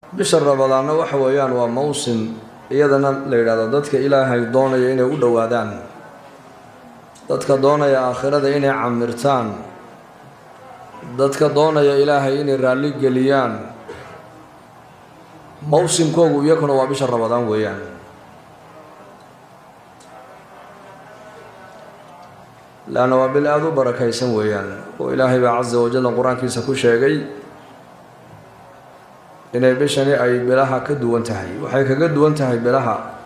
bisha Ramadaanna waxa weeyaan waa mawsim iyadana la yiraahdo dadka Ilaahay doonaya inay u dhawaadaan dadka doonaya aakhirada inay camirtaan dadka doonaya Ilaahay inay raali geliyaan mawsimkoogu iyaguna waa bisha Ramadaan weeyaan laana waa bil aad u barakaysan weeyaan oo Ilaahay baa Azza wa Jalla quraankiisa ku sheegay inay bishani ay bilaha ka duwan tahay waxay kaga duwan tahay bilaha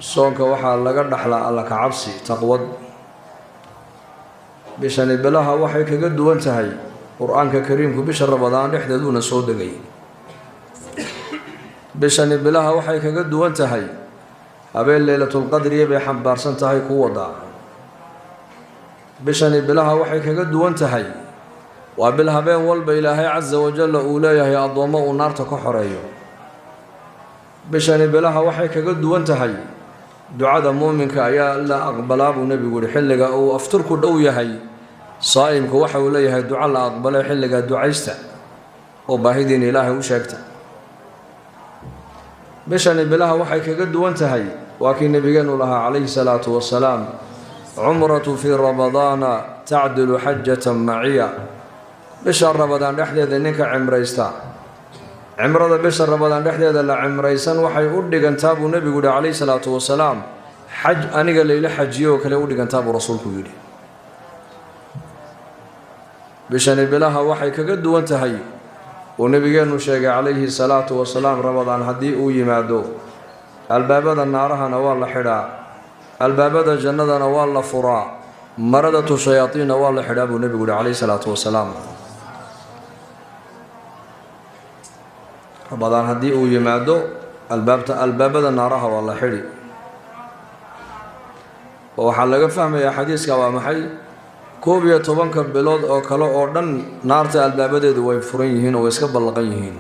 soonka waxa laga dhaxlaa alla ka cabsi taqwad bishani bilaha waxay kaga duwan tahay quraanka kariimku bisha Ramadaan dhexdeeduna soo degay bishani bilaha waxay kaga duwan tahay habeen leelatul qadri bay xambaarsan tahay ku wada bishani bilaha waxay kaga duwan tahay وابل هبين والبإلهي عز وجل أوليه أضوما ونارت كحريو بشان بلاها وحيك قد وانتهي دعاء مؤمنك يا لا أقبل أبو نبي يقول حلقة أو أفترك دوية هي صائم كوحي وليه دعاء لا أقبل حلقة دعيسته وباهدين إلهي وشاكته بشان بلاها وحيك قد وانتهي وكي نبينا لها عليه الصلاة والسلام عمرة في رمضان تعدل حجة معية بشهر رمضان dhexdeeda ninka cimraysta cimrada bishar Ramadan dhexdeeda la cimraysan waxay u dhigantaa buu nabigu kaleey salaatu wasalaam xaj aniga leeyla xajiyo kale u dhigantaa buu rasuulku yiri bishani bilaha waxay kaga duwan tahay oo nabigeenu sheegay kaleey salaatu wasalaam Ramadan hadii uu yimaado albaabada naarahana waa la xidhaa albaabada jannadana waa la furaa maradatu shayaatiina waa la xidhaa buu nabigu kaleey salaatu wasalaam Ramadan hadii uu yimaado albaabada naaraha waa la xiri waxa laga fahmayaa xadiiska waa maxay 12 bilood oo kale oo dhan naarta albaabadeedu way furan yihiin oo iska ballaqan yihiin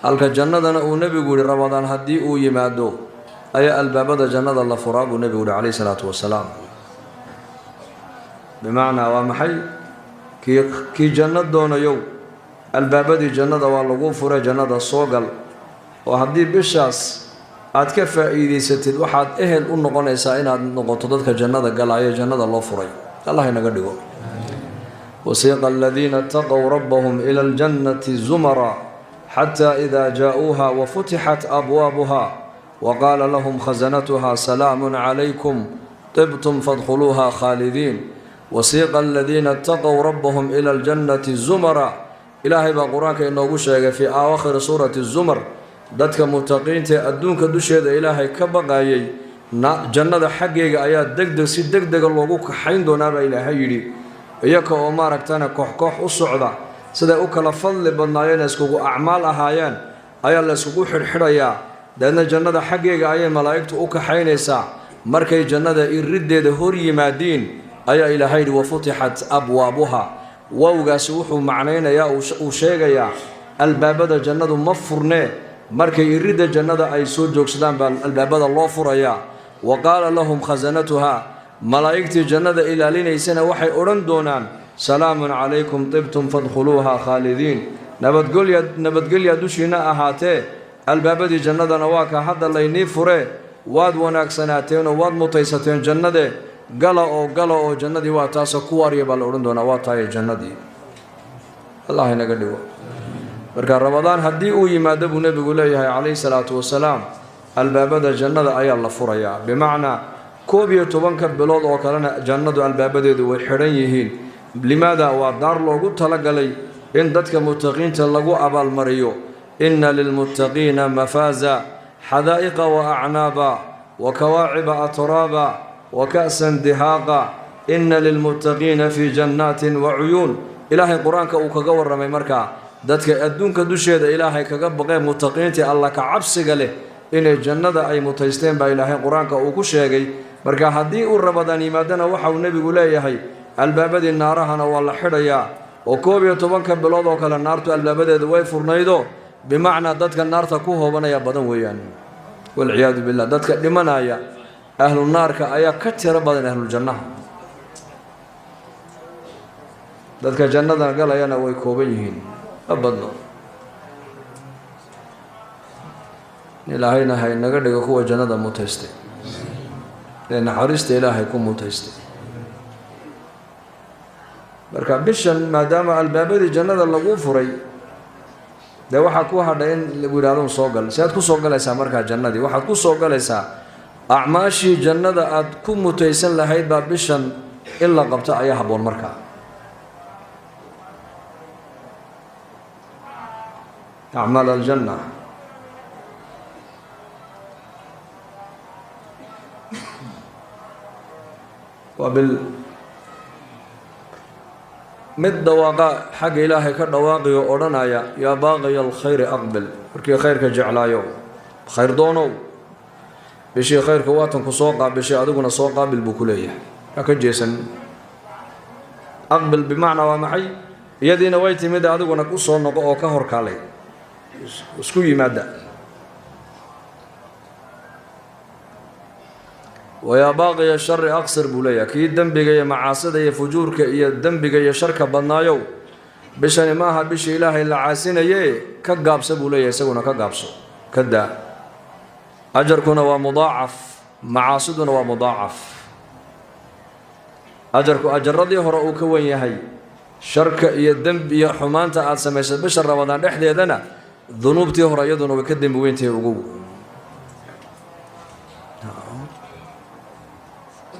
halka jannadana uu nabigu yiri Ramadan hadii uu yimaado ayaa albaabada jannada la furaa buu nabigu kaleey salaatu wasalaam bimaana waa maxay ki jannad doonayo albaabadii jannada waa lagu furay jannada soo gal oo hadii bishaas aad ka faa'iideysatid waxaad ehel u noqonaysaa inaad noqoto dadka jannada galaya jannada loo furay Allah inaga dhigo wasiqa alladheena taqaw rabbahum ila aljannati zumara hatta idha jaa'uha wa futihat abwabuha wa qala lahum khazanatuha salamun alaykum tibtum fadkhuluha khalidin wasiqa alladheena taqaw rabbahum ila aljannati zumara إلهي بقرآنك إنه شيء في آخر سورة الزمر ذاتك متقين تأدونك دوشة إلهي كبقايي جنة حقيقة آيات دق سي دق اللوغوك حين دونا إلهي يري إياك أمارك تانا كوح الصعدة سيدا أكل فضل بنايين اسكوكو أعمال أهايان آيات لسكوكو حرحريا لأن جنة حقيقة آيات ملايكت أكا حينيسا مركي جنة إرد هوري مادين آيات إلهي وفتحت أبوابها ووغاس wuxuu macnaynayaa uu sheegaya albaabada jannadu ma furne markay irida jannada ay soo joogsadaan baa albaabada loo furaya waqala lahum khazanatuha malaa'ikti jannada ilaalinaysana waxay oran doonaan salaamun alaykum tibtum fadkhuluha khalidin nabadgelya dushina ahaatee albaabadi jannadana waa ka hadda laynii fure waad wanaagsanaateen oo waad mutaysateen jannade gala oo jannadii waa taas ku wariya bal oran doona waa taay jannadii Allah inaga dhigo marka Ramadan hadii uu yimaado buu nabigu leeyahay kaleey salaatu wasalaam albaabada jannada ayaa la furayaa bimaana 12 bilood oo kalena jannadu albaabadeedu way xiran yihiin limaada waa daar loogu talagalay in dadka muttaqiinta lagu abaal mariyo inna lil muttaqiina mafaza hadaiqa wa a'naba wa kawa'iba atraba وكأسا دهاقا إن للمتقين في جنات وعيون إلهي قرآنك وكغور رمي مركا دادك أدونك دوشيد إلهي كغبغي متقين الله كعبسك له إن الجنة أي متيستين با إلهي قرآنك وكشيغي مركا هدي الرمضان مادنا وحاو النبي قولي البابد النارهنا والله حريا وكوبي طبانك بلوض وكال النار البابد دوي فرنيدو بمعنى دادك النار تكوه وبنيا بدن ويان والعياذ بالله دادك لمن آيا أهل النار كأيا كتير بدن أهل الجنة ذلك جنة قال يا نوي كوبيهن أبدا إلهينا هاي نقدر قوة جنة متهستي لأن حريست إلهي يكون متهستي marka bishan maadaama albaabadii jannada lagu furay de waxa ku hadhay in lagu yiraahdo soo gal saad ku soo galaysaa marka jannadii waxaad ku soo galaysaa acmaashii jannada aad ku mutaysan lahayd baa bishan in la qabto ayaa haboon marka أعمال الجنة mid dawaaqa xagga ilaahay ka dhawaaqiyo odhanaya yaa baaqaya alkhayri aqbil markii khayrka jeclaayo khayr doonow bishii khayrka waatan ku soo qaabishay adiguna soo qaabil buu ku leeyahay ha ka jeesan aqbil bimacnaa waa maxay iyadiina way timid adiguna ku soo noqo oo ka horkaalay isku yimaada ويا باقي الشر أقصر بوليا كي دنبغا يا معاصدا يا فجورك يا دنبغا يا شرك بدنايو بشان ماها بش إله إلا عاسينا يه كقابس بوليا يسونا كقابسو كدا أجركنا ومضاعف معاصدنا ومضاعف أجرك أجر رضي هرؤوك وين يهي شرك يا دنب يا حمانتا عاد سميس بشر رمضان إحدى يدنا ذنوبتي هر يدنا وكدم وين تيوقو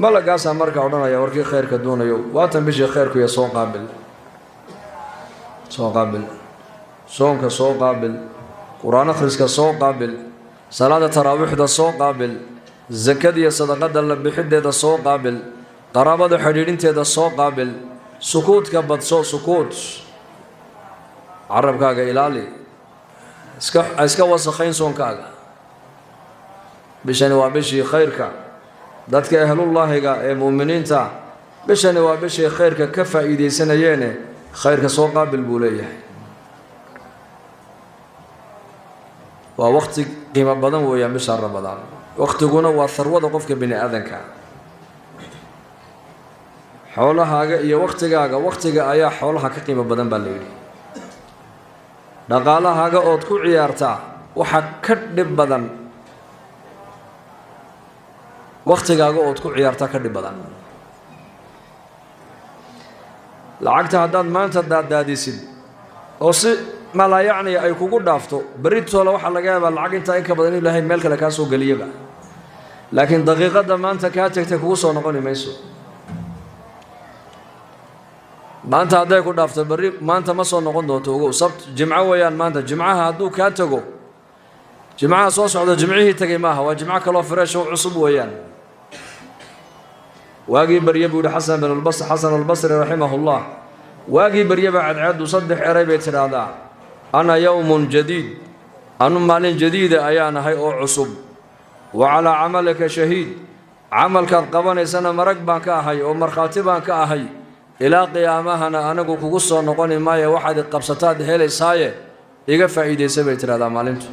malagaasaa marka odhanaya warkii khayrka doonayo waatan bishii khayrku iyo soo qaabil soonka soo qaabil quraan akhriska soo qaabil salaada taraawiixda soo qaabil zakada iyo sadaqada la bixideeda soo qaabil qaraabada xidhiidhinteeda soo qaabil sukuudka badso sukuud carabkaaga ilaali iska wasakhayn soonkaaga bishani waa bishii khayrka dadka ahlullaahiga ee muuminiinta bishani waa bishii khayrka ka faa'iideysanayeene khayrka soo qaabil buu leeyahay waa waqti qiimo badan weeyaan bisha ramadaan waqtiguna waa tharwada qofka bini aadanka xoolahaaga iyo waqtiga ayaa xoolaha ka qiimo badan baa leeyahay dhaqaalahaaga ood ku ciyaartaa waxa ka dhib badan waqtigaaga ood ku ciyaartaa ka dhib badan lacagta haddaad maanta daadaadisid oo si malaa yacni ay kugu dhaafto berritoola waxaa laga yaabaa lacag intaa in ka badan in ilaahay meel kale kaa soo geliyaba laakiin daqiiqadda maanta kaa tagtay kugu soo noqoni mayso maanta hadday ku dhaafto berri maanta ma soo noqon doonto ogow sabt jimco weeyaan maanta jimcaha hadduu kaa tago jimcaha soo socda jimcihii tagay maaha waa jimco kaloo fresh oo cusub weeyaan واجي بريه بيقول حسن البصري رحمه الله واجي بريه بعد عد وصدح قريبة هذا أنا يوم جديد أنا مال جديد أيانا هاي أو عصب وعلى عملك شهيد عملك قبل سنة مرقبا كاهي أو مرخاتبا كاهي إلى قيامها أنا قصة نقول ما واحد القبصتات هلي ساية يقفى إيدي سبيت هذا مالنت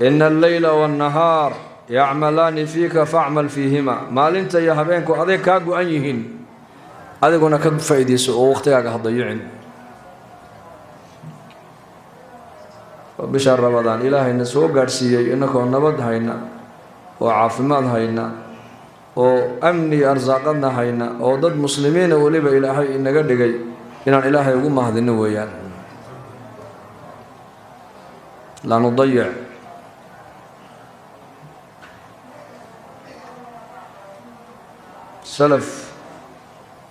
إن الليل والنهار يعملان فيك فاعمل فيهما مالنت يا هبينكو أذيك كاغو أنيهن أذيكونا كفى إيدي سوء وقتها هضيعن بشهر رمضان إلهي نسوء قارسيي إنكو نبض هينا وعافمات هينا وأمني أرزاقنا هينا وضد مسلمين وليبا إلهي إن قدقي إن الإلهي يقوم هذا النويان لا نضيع سلف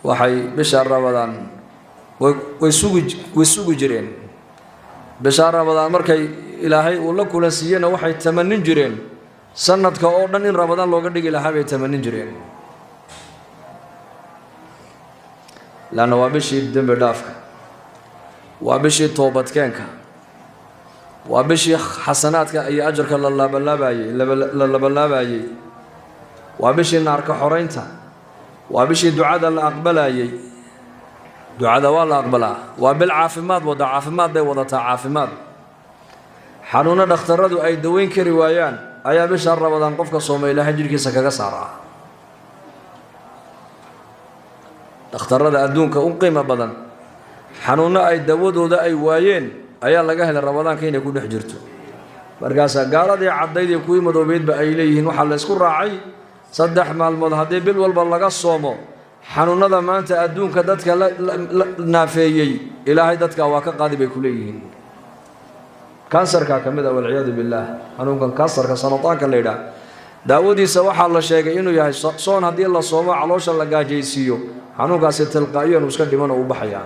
وحي بشهر رمضان ويسوق جرين بشهر رمضان مركي إلهي ولا كل سينا وحي 80 جرين سنة كأردن إن رمضان لو قدق إلهي 80 جرين لأنه وابشي الدم بدافك وابشي توبة كينك وابشي حسناتك أي أجرك لله بلاباي وابشي نارك حرينتا وابشي دعاء الأقبلاي دعاء والله أقبلا وبالعافمات وضع عافمات دي وضع عافمات حنونا دختردو أي دوين كروايان أيا بشهر رمضان قفك صومي إلى هجرك سكاكا سارا دخترد أدونك أنقيم بدن xanuuna ay dawadooda ay waayeen ayaa laga helay ramadaanka inay ku dhex jirto markaas gaaladii cadaydii kuwii madoobeedba ay leeyihiin waxa la isku raacay 3 maalmood hadii bil walba laga soomo xanuunada maanta adduunka dadka naafeeyay ilaahay dadka waa ka qaadi bay ku leeyihiin kansarka kamida wal ciyaadu billah xanuunkan kansarka sanataanka leeyahay daawadiisa waxa la sheegay inuu yahay soon hadii la soomo caloosha la gaajaysiyo xanuunkaasi tilqaayan iska dhiman oo u baxaya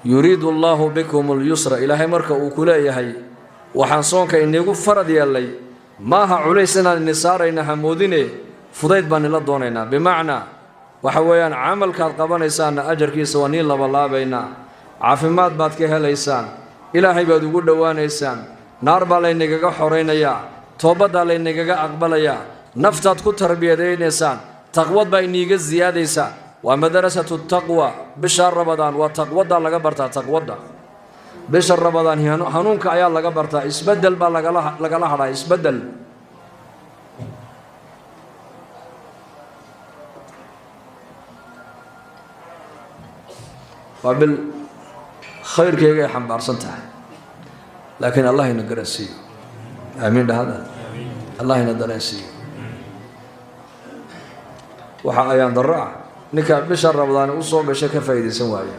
يريد الله بكم اليسر إلهي مركا وكليهي وحان صونك إنيقو فرد يالي ماها عليسنا النسارينا هموديني فضيت بان الله دونينا بمعنى وحويان عمل كاد قبان إيسان أجر كي سوانين لبالله بينا عافمات بات كيها لإيسان إلهي بادو قد دوان إيسان نار بالي نيقا حورين يا توبة دالي نيقا أقبال يا نفتات كو تربية دين إيسان تقوض باي نيقا زيادة إيسان ومدرسة التقوى بشهر رمضان والتقوى دا لغا برتا تقوى دا بشهر رمضان هنونك ايا لغا برتا اسبدل با لغا لحدا اسبدل وبال خير كيغا حنبار سنتها لكن الله ينقرسي امين هذا الله ينقرسي وحا ايان ضرع ninka bisha Ramadaan u soo gashay ka faa'iideysan waayo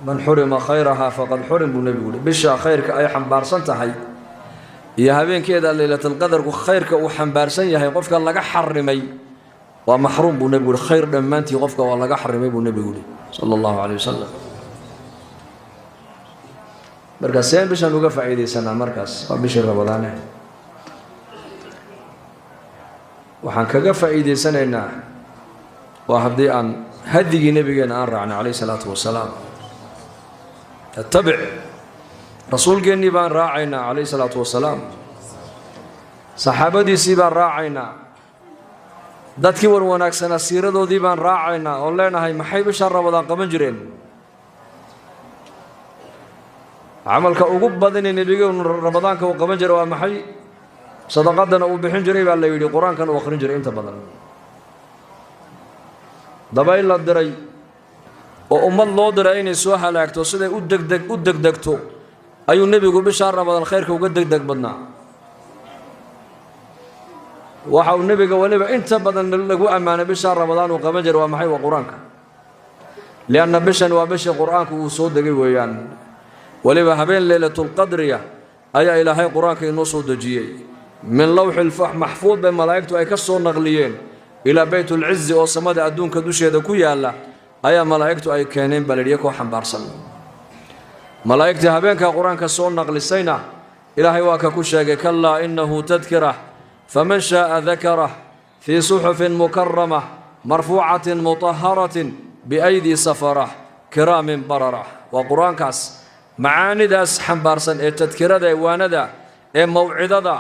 man hurima khayraha faqad hurim nabigu bisha khayrka ay xambaarsan tahay iyo habeenkeeda leelatul qadarku khayrka uu xambaarsan yahay qofka laga xarimay waa mahruum buu nabigu khayr dhamaantii qofka waa laga xarimay buu nabigu sallallahu alayhi wasallam markaas seen bishan uga faa'iideysanaa markaas waa bisha Ramadaan waxaan kaga faa'iideysanaynaa waa hadii aan hadigii nabigeena aan raacnay alayhi salaatu wasalaam tattabi' rasuulkeennii baan raacaynaa alayhi salaatu wasalaam saxaabadiisii baan raacaynaa dadkii wanaagsanaa siiradoodii baan raacaynaa oo leenahay maxay bisha Ramadaan qaban jireen amalka ugu badan ee nabigeenu Ramadaanka uu qaban jiray waa maxay صدقاتنا وبحين جري بالله يدي قرآن كانوا آخرين جري أنت بدل دبائل الله دري وأم الله دريني سواها لك توصل أدك دكتو أيو النبي يقول بشهر رمضان خير كوجدك دك بدنا وحاول النبي قال أنت بدل لقوا أمانة بشهر رمضان وقبجر ومحي وقرآنك لأن بشن وبش قرآنك وصود دقي ويان ولبا هبين ليلة القدرية أي إلهي قرآنك نصود دجيي من لوح الفح محفوظ بملائكته أي كسر نغليين إلى بيت العز وصمد أدون كدوش يدكو يالا أي ملائكته أي كانين بلديكو حنبارسل ملائكته هبينك قرآن كسر نغلسينا إلهي واكا كشاك كلا إنه تذكره فمن شاء ذكره في صحف مكرمة مرفوعة مطهرة بأيدي سفرة كرام بررة وقرآن كاس معاني داس حنبارسل التذكرة ديوانا موعدة دا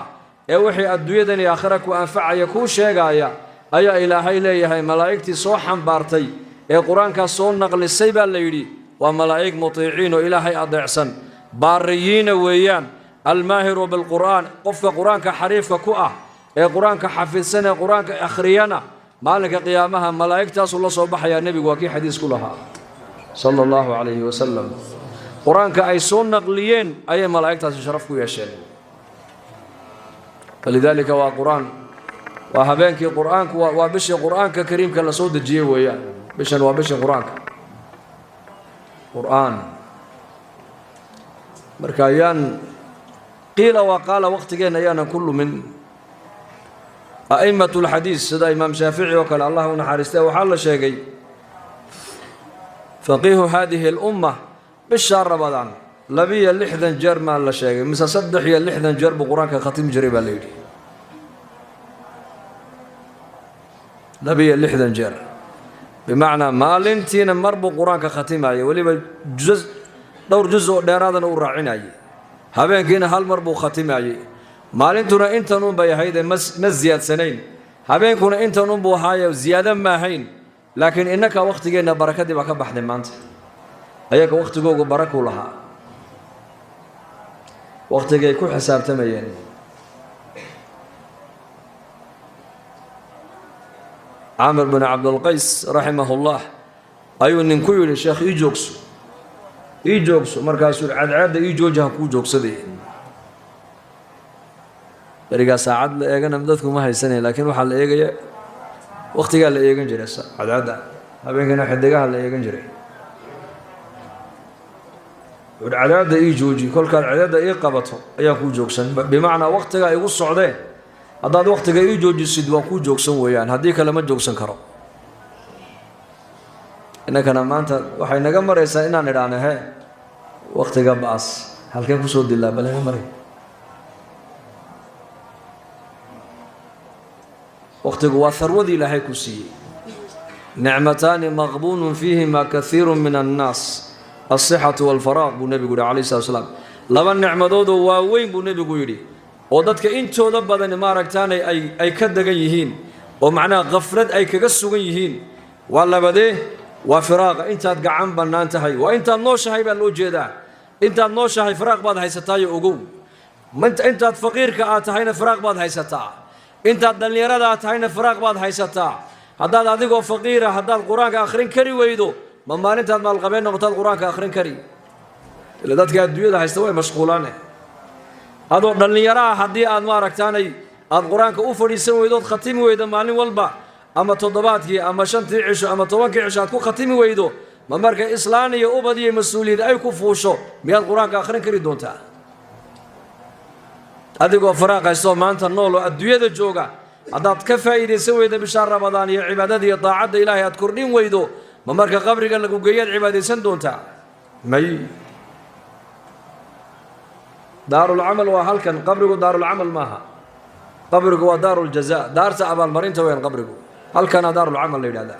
وحي الدنيا آخرك وأنفع يكون شيئا أي إلهي ليهي ملائكتي صوحا بارتي القرآن كصون نقل السيبة الليلي وملائك مطيعين إلهي أضعسا باريين ويان الماهر بالقرآن قف قرآن كحريف ككؤة القرآن كحفظ سنة القرآن كأخريانا مالك قيامها ملائكتي صلى الله صباح يا نبي وكي حديث كلها صلى الله عليه وسلم قرآن كأي صون نقليين أي ملائكتي شرفكو يا شيخ فلذلك هو قرآن وهبينك قرآنك وبش قرآنك كريم كلا صوت الجيه ويا بشن وبش قرآنك قرآن مركايان قيل وقال وقت جينا يانا كل من أئمة الحديث سيدا إمام شافعي وكال الله ونحارسته وحال شيء فقيه هذه الأمة بالشهر رمضان لبي اللحظة جر ما لا شيء مس صدح هي اللحظة جر بقرآن كختم جري بالليل لبي اللحظة جر بمعنى ما لنتين مر بقرآن كختم أي ولي جزء دور جزء ديرادنا ورعين أي هبين كنا هل مر بختم أي ما لنتنا أنت نون بيا هيدا مزياد سنين هبين كنا أنت نون بوهاي زيادة ما هين لكن إنك وقت جينا بركة دي بكبر حد ما أنت أيك وقت جوجو بركة لها وقت جاي كل حساب تمين عامر بن عبد القيس رحمه الله أيو ننكو يقول الشيخ إيجوكسو مركز عاد إيجوجها كو جوكسدي بريقا ساعد لأيغان مددكم ما هي سنة لكن وحال لأيغان وقتي قال لأيغان جري عاد هبين كنا حدقها لأيغان جري والعداد إيجوجي كل كان عداد إيقابته أياكو جوكسن بمعنى وقتها يقص عدين هذا وقتها إيجوجي سيدوا كو جوكسن ويان هديك لما جوكسن كرو إنك أنا ما أنت وحين نجمر إنسان نرانا هاي وقت جباس هل كيف صود الله بلا نمري وقت جواثر وذي لهي كسي نعمتان مغبون فيهما كثير من الناس الصحة والفراغ بالنبي يقول عليه الصلاة والسلام لما النعمة دو وين بالنبي يقولي وضدك إنتو ضبضا ما ركتان أي كدجيهين ومعناه غفلت أي كجسوجيهين ولا بديه وفراغ انت قاعن بنان تهي وانت نوشهي بالو جيدا انت نوشهي فراغ بعد هيستاي اوغو ما انت فقير كاتهينا فراغ بعد هيستا انت دليردا تهينا فراغ بعد هيستا هذا اديغو فقير هذا القران اخرين كري ويدو ما مالنت مال قبين نقطه القران اخرين كري الا ددك ادويدا هيستا way mashquulaan ado dhalinyaraha hadii aad ma aragtaanay aad quraanka u fadhiisan weydo khatimi weydo maalin walba ama toddobaadkii ama shantii cisho ama 10kii cisho aad ku khatimi weydo ma marka islaan iyo ubad iyo mas'uuliyad ay ku fuusho miyaad quraanka akhrin kari doontaa adigoo faraaqayso maanta nool oo adduunyada jooga hadaad ka faa'iideysan weydo bishaar ramadaan iyo cibaadada iyo taacada ilaahay aad kordhin weydo ma marka qabriga lagu geeyad cibaadeysan doontaa may daarul amal waa halkan qabrigu daarul amal maaha qabrigu waa daarul jazaa daarta abaal marinta weyn qabrigu هل كان دار العمل لهذا؟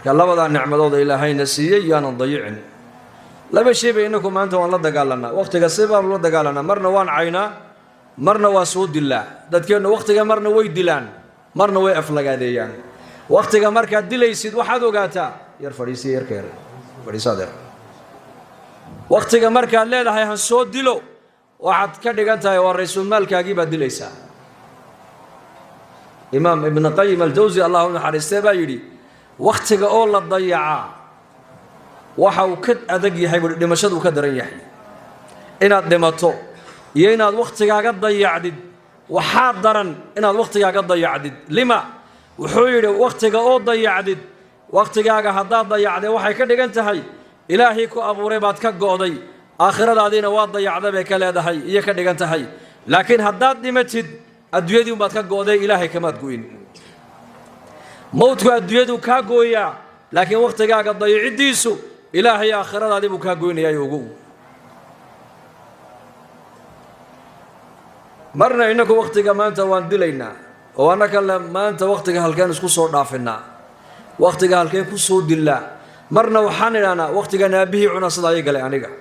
قال الله بدأ نعمة الله إلهي نسيه يانا ضيعني لا بشيء بينكم أنتم والله دقال لنا وقت قصيبة والله دقال لنا مرنا وان عينا مرنا وسود الله ده كأنه وقت مرنا ويد دلان مرنا ويأفلق هذه يعني وقت مرك الدل يسيد واحد وقاتا يرفع يسير كير فريسادر وقت مرك الليل هاي هنسود دلو واحد كده أنت يا الرئيس الملك أجيب الدليسا إمام ابن قيم الجوزي اللهم حرسته بايدي وقتك أول الضيعة وحاو كد أدق يحيب دمشق وكدر يحيي إن دمتو يين وقتك قد ضيعدد وحاضرا إن وقتك قد ضيعدد لما وحوير وقتك أول ضيعدد وقتك قد ضيعدد وحي كد انتهي إلهي كو أبو ريبات كقودي آخر هذين واد ضيعد بك لا دهي يكد انتهي لكن هداد دمتد adduunyadu baad ka gooday ilaahay kama gooyin mowdku adduunyadu ka gooya laakiin waqtigaaga dayicidiisu ilaahay aakhiradaadi buu ka gooynayaa ugu marna inaku waqtiga maanta waan dilaynaa oo anaka maanta waqtiga halkeen isku soo dhaafinaa waqtiga halkeen ku soo dilaa marna waxaan ilaana waqtiga naabihi cuna sidaay galay aniga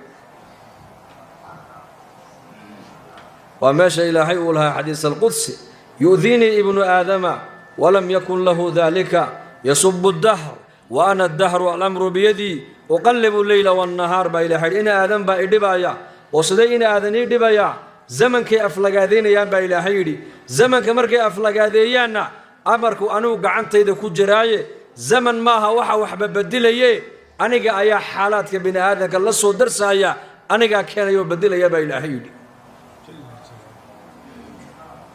وماشى إلى حي لها حديث القدس يؤذيني ابن آدم ولم يكن له ذلك يصب الدهر وأنا الدهر والأمر بيدي أقلب الليل والنهار بإلى حي إن آدم بإدبايا وصدي إن آدم إدبايا زمن كي أفلق هذين يان بإلى حيدي زمن كمر كي أفلق هذين أمرك أنو قعنت إذا كجراي زمن ما هو وحب بدليه أنا جا حالات كبين آدم كلا صدر سايا أنا جا كان يبدل يا بإلى حيدي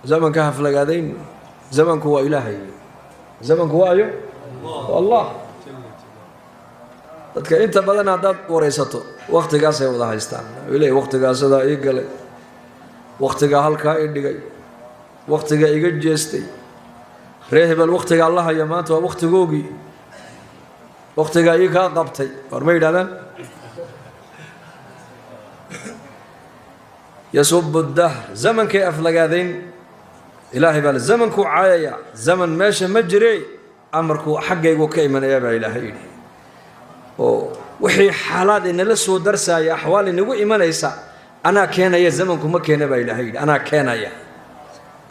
زمن كهف لقادين زمن هو إلهي زمن هو أيوه والله dadka inta badan hadaad wareysato waqtigaas ay wada haystaan ilaa waqtigaasada ay galay waqtiga halka ay dhigay waqtiga iga jeestay reehbal waqtiga Allah ya maanta waa waqtigoogi waqtiga ay ka qabtay warma yiraahdaan yasub ad-dahr zaman kay aflagaadeen إلهي بال زمن كو عايا زمن ماشي مجري أمركو حقه يقول كيمن يا با إلهي وحي حالات إن لسه درسها يا أحوال إنه إيمان يسا أنا كان يا زمن كو ما كان با إلهي أنا كان يا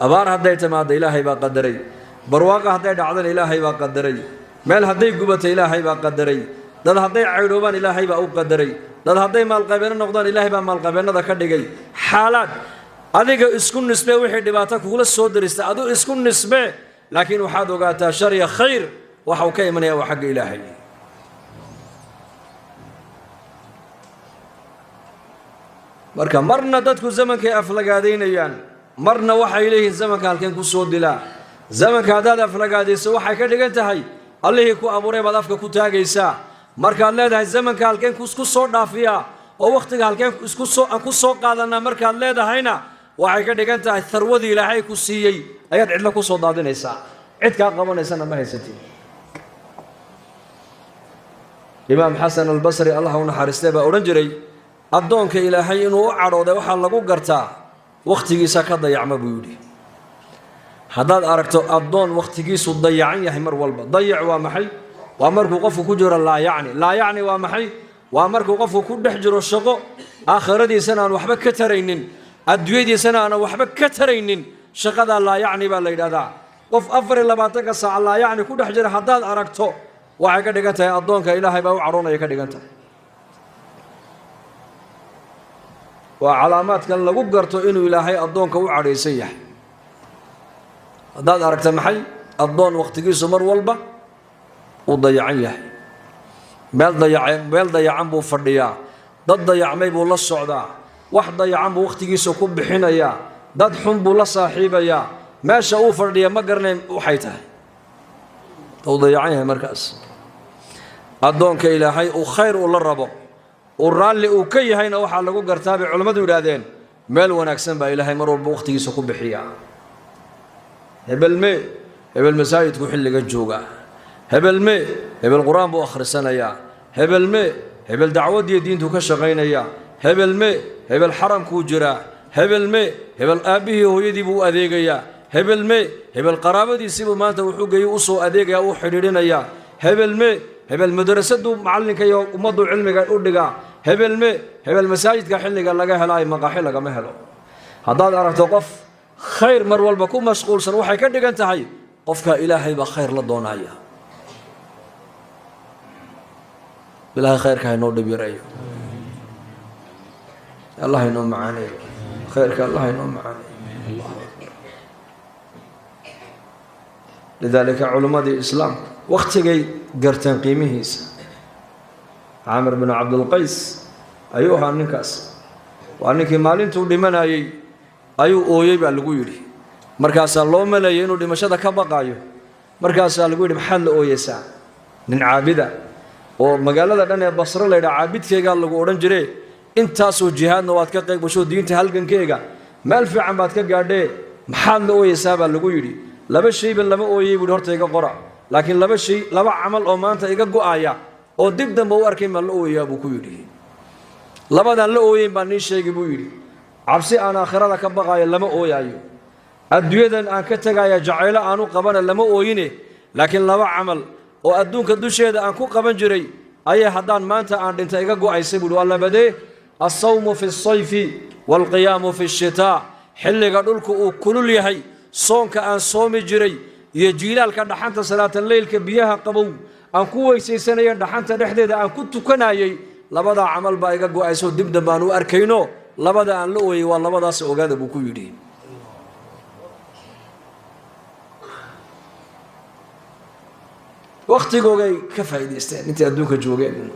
أبار هديت ما هذا إلهي با قدري برواقة هديت عدل إلهي با قدري مال هديت قبة إلهي با قدري دل هديت عيروبان إلهي با قدري دل هديت مال قبينا نقدان إلهي با مال قبينا ذا كدقي حالات adiga isku nisbe wixii dhibaato kugula soo dirista adu isku nisbe laakiin waxaad ogaataa shar iyo khayr waxa uu ka imanaya waa xagga Ilaahay marka marna dadku zamankay aflagaadeynayaan marna waxay leeyihiin zamanka halkeen ku soo dilaa zamanka hadaad aflagaadeyso waxay ka dhigan tahay allihii ku abuuray baad afka ku taagaysaa markaad leedahay zamanka halkeen ku soo dhaafiya oo waqtiga halkeen ku soo qaadanaa markaad leedahayna waxay ka dhigan tahay tharwadii Ilaahay ku siiyay ayaad cidla ku soo daadinaysaa cid ka qabanaysana ma haysatin Imaam Hasan al-Basri Allah uu naxariistay baa oran jiray addoonka Ilaahay inuu u cadhooday waxa lagu gartaa waqtigiisa ka dayacma buu yiri haddaad aragto addoon waqtigiisu dayacan yahay mar walba dayac waa maxay waa markuu qofku ku jiro laa yacni waa maxay waa markuu qofku ku dhex jiro shaqo aakhiradiisana aan waxba ka taraynin adduunyadiisana aan waxba ka taraynin shaqada laa yacni baa la yiraahdaa qof 24 saac laa yacni ku dhex jira haddaad aragto waxay ka dhigan tahay addoonka Ilaahay baa u cadhoonaya ka dhigan tahay waa calaamaadkan lagu garto inuu Ilaahay addoonka u cadhaysan yahay haddaad aragto maxay addoon waqtigiisu mar walba u dayacan yahay meel dayacan buu fadhiyaa dad dayacmay buu la socdaa wax dayacan buu waqtigiisa ku bixinayaa dad xun buu la saaxiibayaa meesha uu fadhiya ma garanayn waxay tahay uu dayacan yahay markaas addoonka Ilaahay uu khayr u la rabo uu raalli uu ka yahayna waxa lagu gartaa bay culimadu yiraahdeen meel wanaagsan baa Ilaahay mar walba waqtigiisa ku bixiyaa hebel masaajidku xilliga jooga hebel quraan buu akhrisanayaa hebel dacwadii diintu ka shaqeynaya hebel xaramku jira hebel aabihii hooyadii buu adeegaya hebel qaraabadiisii buu maanta wuxuu geeyay u soo adeegaya u xidhiidhinaya hebel madrasadu macallinka iyo ummadu cilmiga u dhiga hebel masaajidka xilliga laga helay maqaaxi laga ma helo haddaad aragto qof khayr mar walba ku mashquulsan waxay ka dhigan tahay qofka Ilaahay ba khayr la doonaya Ilaahay khayrka inoo dhibireeyo Allah inoo macaaneeyo khayrka Allah inoo macaaneeyo Allah lidalika culumadii islaam waqtigay gartaan qiimihiisa Amr ibn Abdul Qais ayuu ahaa ninkaas waa ninkii maalintuu dhimanayay ayuu ooyay baa lagu yiri markaas loo maleeyay inuu dhimashada ka baqayo markaas lagu yiri maxaa la ooyaysaa nin caabida oo magaalada dhan ee Basra leeyahay caabidkeega lagu oran jiray intaas oo jihaadna waad ka qayb gasho diinta halgankeega meel fiican baad ka gaadhay maxaa la ooyaysaa baa lagu yiri laba shay ban lama ooyay buu horta iga qora laakiin laba amal oo maanta iga go'aya oo dib dambe u arkay ma la ooyaa buu ku yiri labadan la ooyay baan ni sheegay buu yiri cabsi aan aakhirada ka baqayo lama ooyayo adduunyadan aan ka tagaya jacaylo aan u qabana lama ooyine laakiin laba amal oo adduunka dusheeda aan ku qaban jiray ayay haddaan maanta aan dhintay iga go'aysay buu walla badee as-sawmu fi as-sayfi wal qiyamu fi ash-shitaa xilliga dhulku uu kulul yahay soonka aan soomi jiray iyo jiilaalka dhaxanta salaata leelka biyaha qabow aan ku weysaysanay dhaxanta dhexdeeda aan ku tukanayay labada amal baa iga go'ayso dib dambaan u arkayno labada aan la ooyay waa labadaas ogaada buu ku yiri waqtigoogay ka faa'iideysteen intii adduunka joogeen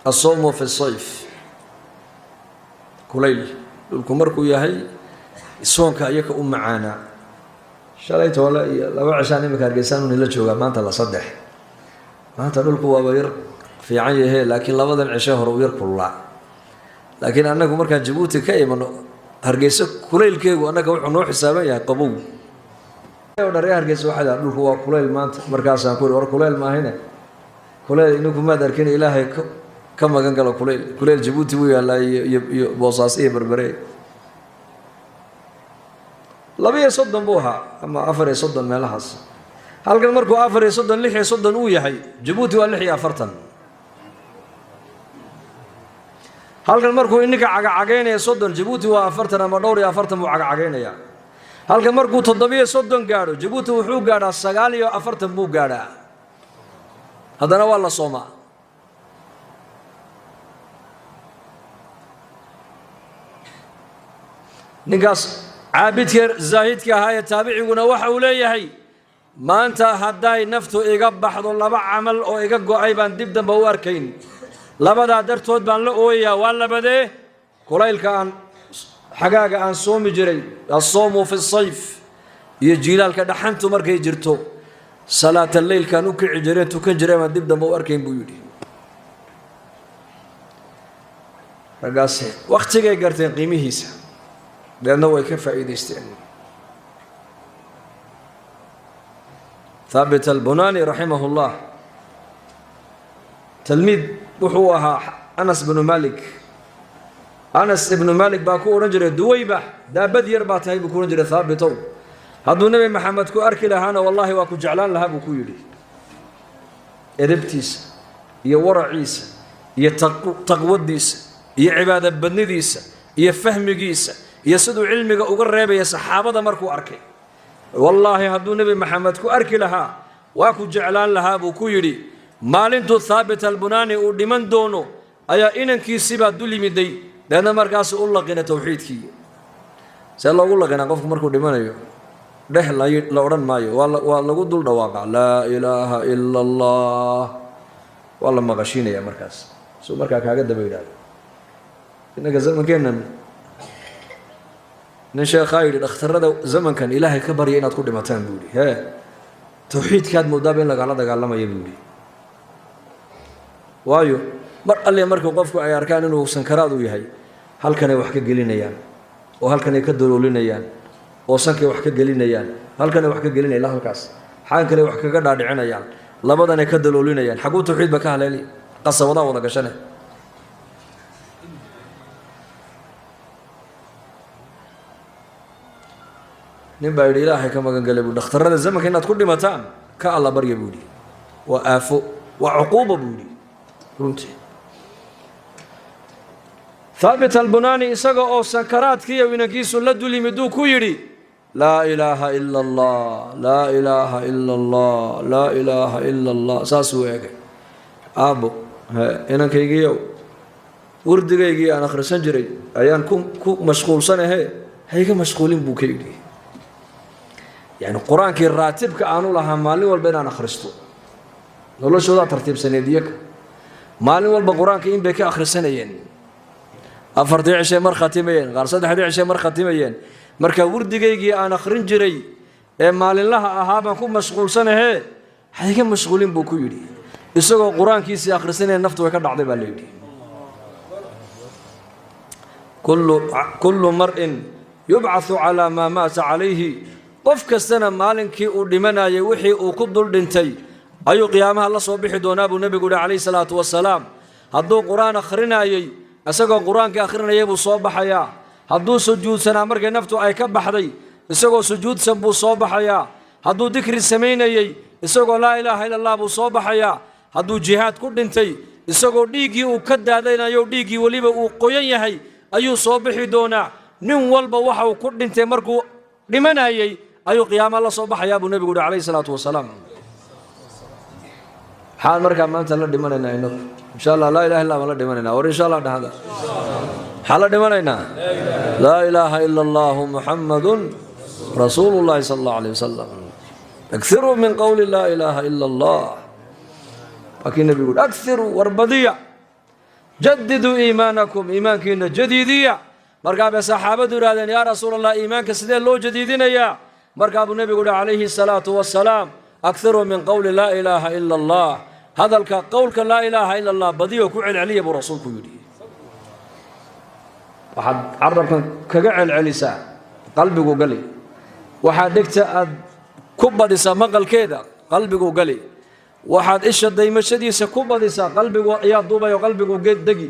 as-sawmu fi as-sayf kulayl dhulku markuu yahay soonka ayaka u macaana shalay toole iyo laba cishaan imika Hargeysa la jooga maanta la saddex maanta dhulku waa yar fiican yahay laakiin labadan cisho hore u yar kulaa laakiin anagu markaan Djibouti ka imano Hargeysa kulaylkeegu anaga wuxuu noo xisaaban yahay qabow oo dhareer Hargeysa waxa dhulku waa kulayl maanta markaas aan ku war kulayl ma ahayna kulayl inuu ma darkin Ilaahay ka magan galo kulayl Djibouti uu yaalay iyo Boosaas iyo Berbere labiyo soddon buu ahaa ama 4 meelahaas halkan markuu 4 6 uu yahay Djibouti waa 46 halkan markuu ininka cagacageenaya 30 Djibouti waa 40 ama dhowr iyo 40 buu cagacageenaya halkan markuu 7 gaaro Djibouti wuxuu gaadhaa 49 buu gaadhaa haddana waa la Soomaa ninkaas caabidka zaahidka ahaa ee taabiciguna waxa uu leeyahay maanta hadday naftu iga baxdo laba camal oo iga go'ay baan dib dambe u arkayn labadaa dartood baan la ooyayaa waa labadee kulaylka aan xagaaga aan soomi jiray asoomu fi sayf iyo jiilaalka dhaxantu markay jirto salaata leylkaan u kici jireen tukan jireen baan dib dambe u arkayn buu yidhi raggaas wakhtigay garteen qiimihiisa deedna way ka faa'iidaysteen ثابت البناني رحمه الله تلميذ وحوها أنس بن مالك أنس بن مالك باكو رجل دويبة دا بدير باتهاي بكو رجل ثابتو هذا النبي محمد كو أركي لهانا والله واكو جعلان لها بكو يلي إربتيس يا ورعيس يا تقوديس يا عبادة بنديس يا فهميس يا سدو علمك وقرب يا صحابة مركو أركي والله هذا النبي محمد كو أركي لها واكو جعلان لها بكو يلي maalintu thaabit albunani uu dhiman doono ayaa inankiisii baa dul yimiday deedna markaas u laqina tawxiidkii see loogu laqina qofku markuu dhimanayo dheh la odhan maayo waa lagu dul dhawaaqa laa ilaaha ila allah waa la maqashiinaya markaas suu markaa kaaga daba yidhaahdo innaga zamankeennan nin sheekhaa yidhi dhakhtarrada zamankan ilaahay ka barya inaad ku dhimataan buu yidhi hee tawxiidkaad moodaaba in lagala dagaalamaya buu yidhi waayo mar alle markuu qofku ay arkaan inuu sankaraad u yahay halkan ay wax ka gelinayaan oo halkan ay ka daloolinayaan oo sankay wax ka gelinayaan halkan ay wax ka gelinayaan halkaas xaan kale wax kaga dhaadhicinayaan labadan ay ka daloolinayaan xaqu tawxiid ba ka haleeli qasabada wada gashane nin baa yidhi ilaahay ka magan galay buu dhakhtarrada zamanka inaad ku dhimataan ka alla barya buu yidhi waa aafo waa cuquuba buu yidhi runtii ثابت البناني isaga oo sankaraadkii inankiisu la dul yimid uu ku yidhi laa ilaaha ila allah laa ilaaha ila allah laa ilaaha ila allah saasuu eegay aabbo inankaygiiyow wardigaygii aan akhrisan jiray ayaan ku mashquulsanahe hayga mashquulin buu ka yidhi yani qur-aankii raatibka aanu lahaa maalin walba inaan akhristo noloshoodaa tartiibsaneed iyaga maalin walba qur-aanka in bay ka akhrisanayeen afartii cishay mar khatimayeen qaar saddexdii cishay mar khatimayeen marka wardigaygii aan akhrin jiray ee maalinlaha ahaa baan ku mashquulsanahe hayga mashquulin buu ku yidhi isagoo qur-aankiisii akhrisanaya naftu way ka dhacday baa layidhi kullu mar'in yubcathu calaa maa maata calayhi qof kastana maalinkii uu dhimanayay wixii uu ku dul dhintay ayuu qiyaamaha la soo bixi doonaa buu nebigu yidhi calayhi salaatu wasalaam hadduu qur-aan akhrinayay isagoo qur-aanka akhrinayay buu soo baxayaa hadduu sujuudsanaa markay naftu ay ka baxday isagoo sujuudsan buu soo baxayaa hadduu dikri samaynayay isagoo laa ilaaha ila allah buu soo baxayaa hadduu jihaad ku dhintay isagoo dhiiggii uu ka daadaynayo dhiiggii weliba uu qoyan yahay ayuu soo bixi doonaa nin walba waxa uu ku dhintay markuu dhimanayay ayuu qiyaamaha la soo baxayaa buu nebigu yidhi calayhi salaatu wasalaam حال مركا ما أنت لا دمنا إنه إن شاء الله لا إله إلا الله لا دمنا ور إن شاء الله هذا حال دمنا لا إله إلا الله محمد رسول الله صلى الله عليه وسلم أكثروا من قول لا إله إلا الله لكن النبي يقول أكثروا وربضية جددوا إيمانكم إيمانك جديدية مركا بصحابة رادين يا رسول الله إيمانك سدين لو جديدين يا مركا النبي يقول عليه الصلاة والسلام أكثروا من قول لا إله إلا الله هذا القول لا إله إلا الله بديه كعل علي أبو رسولك يدي واحد عرف كعل علي ساعة قلبك وقلي واحد دكت كبد مقل كذا قلبك وقلي واحد إيش الدايم شديد كبد قلبك يا دوبا وقلبك وقد دقي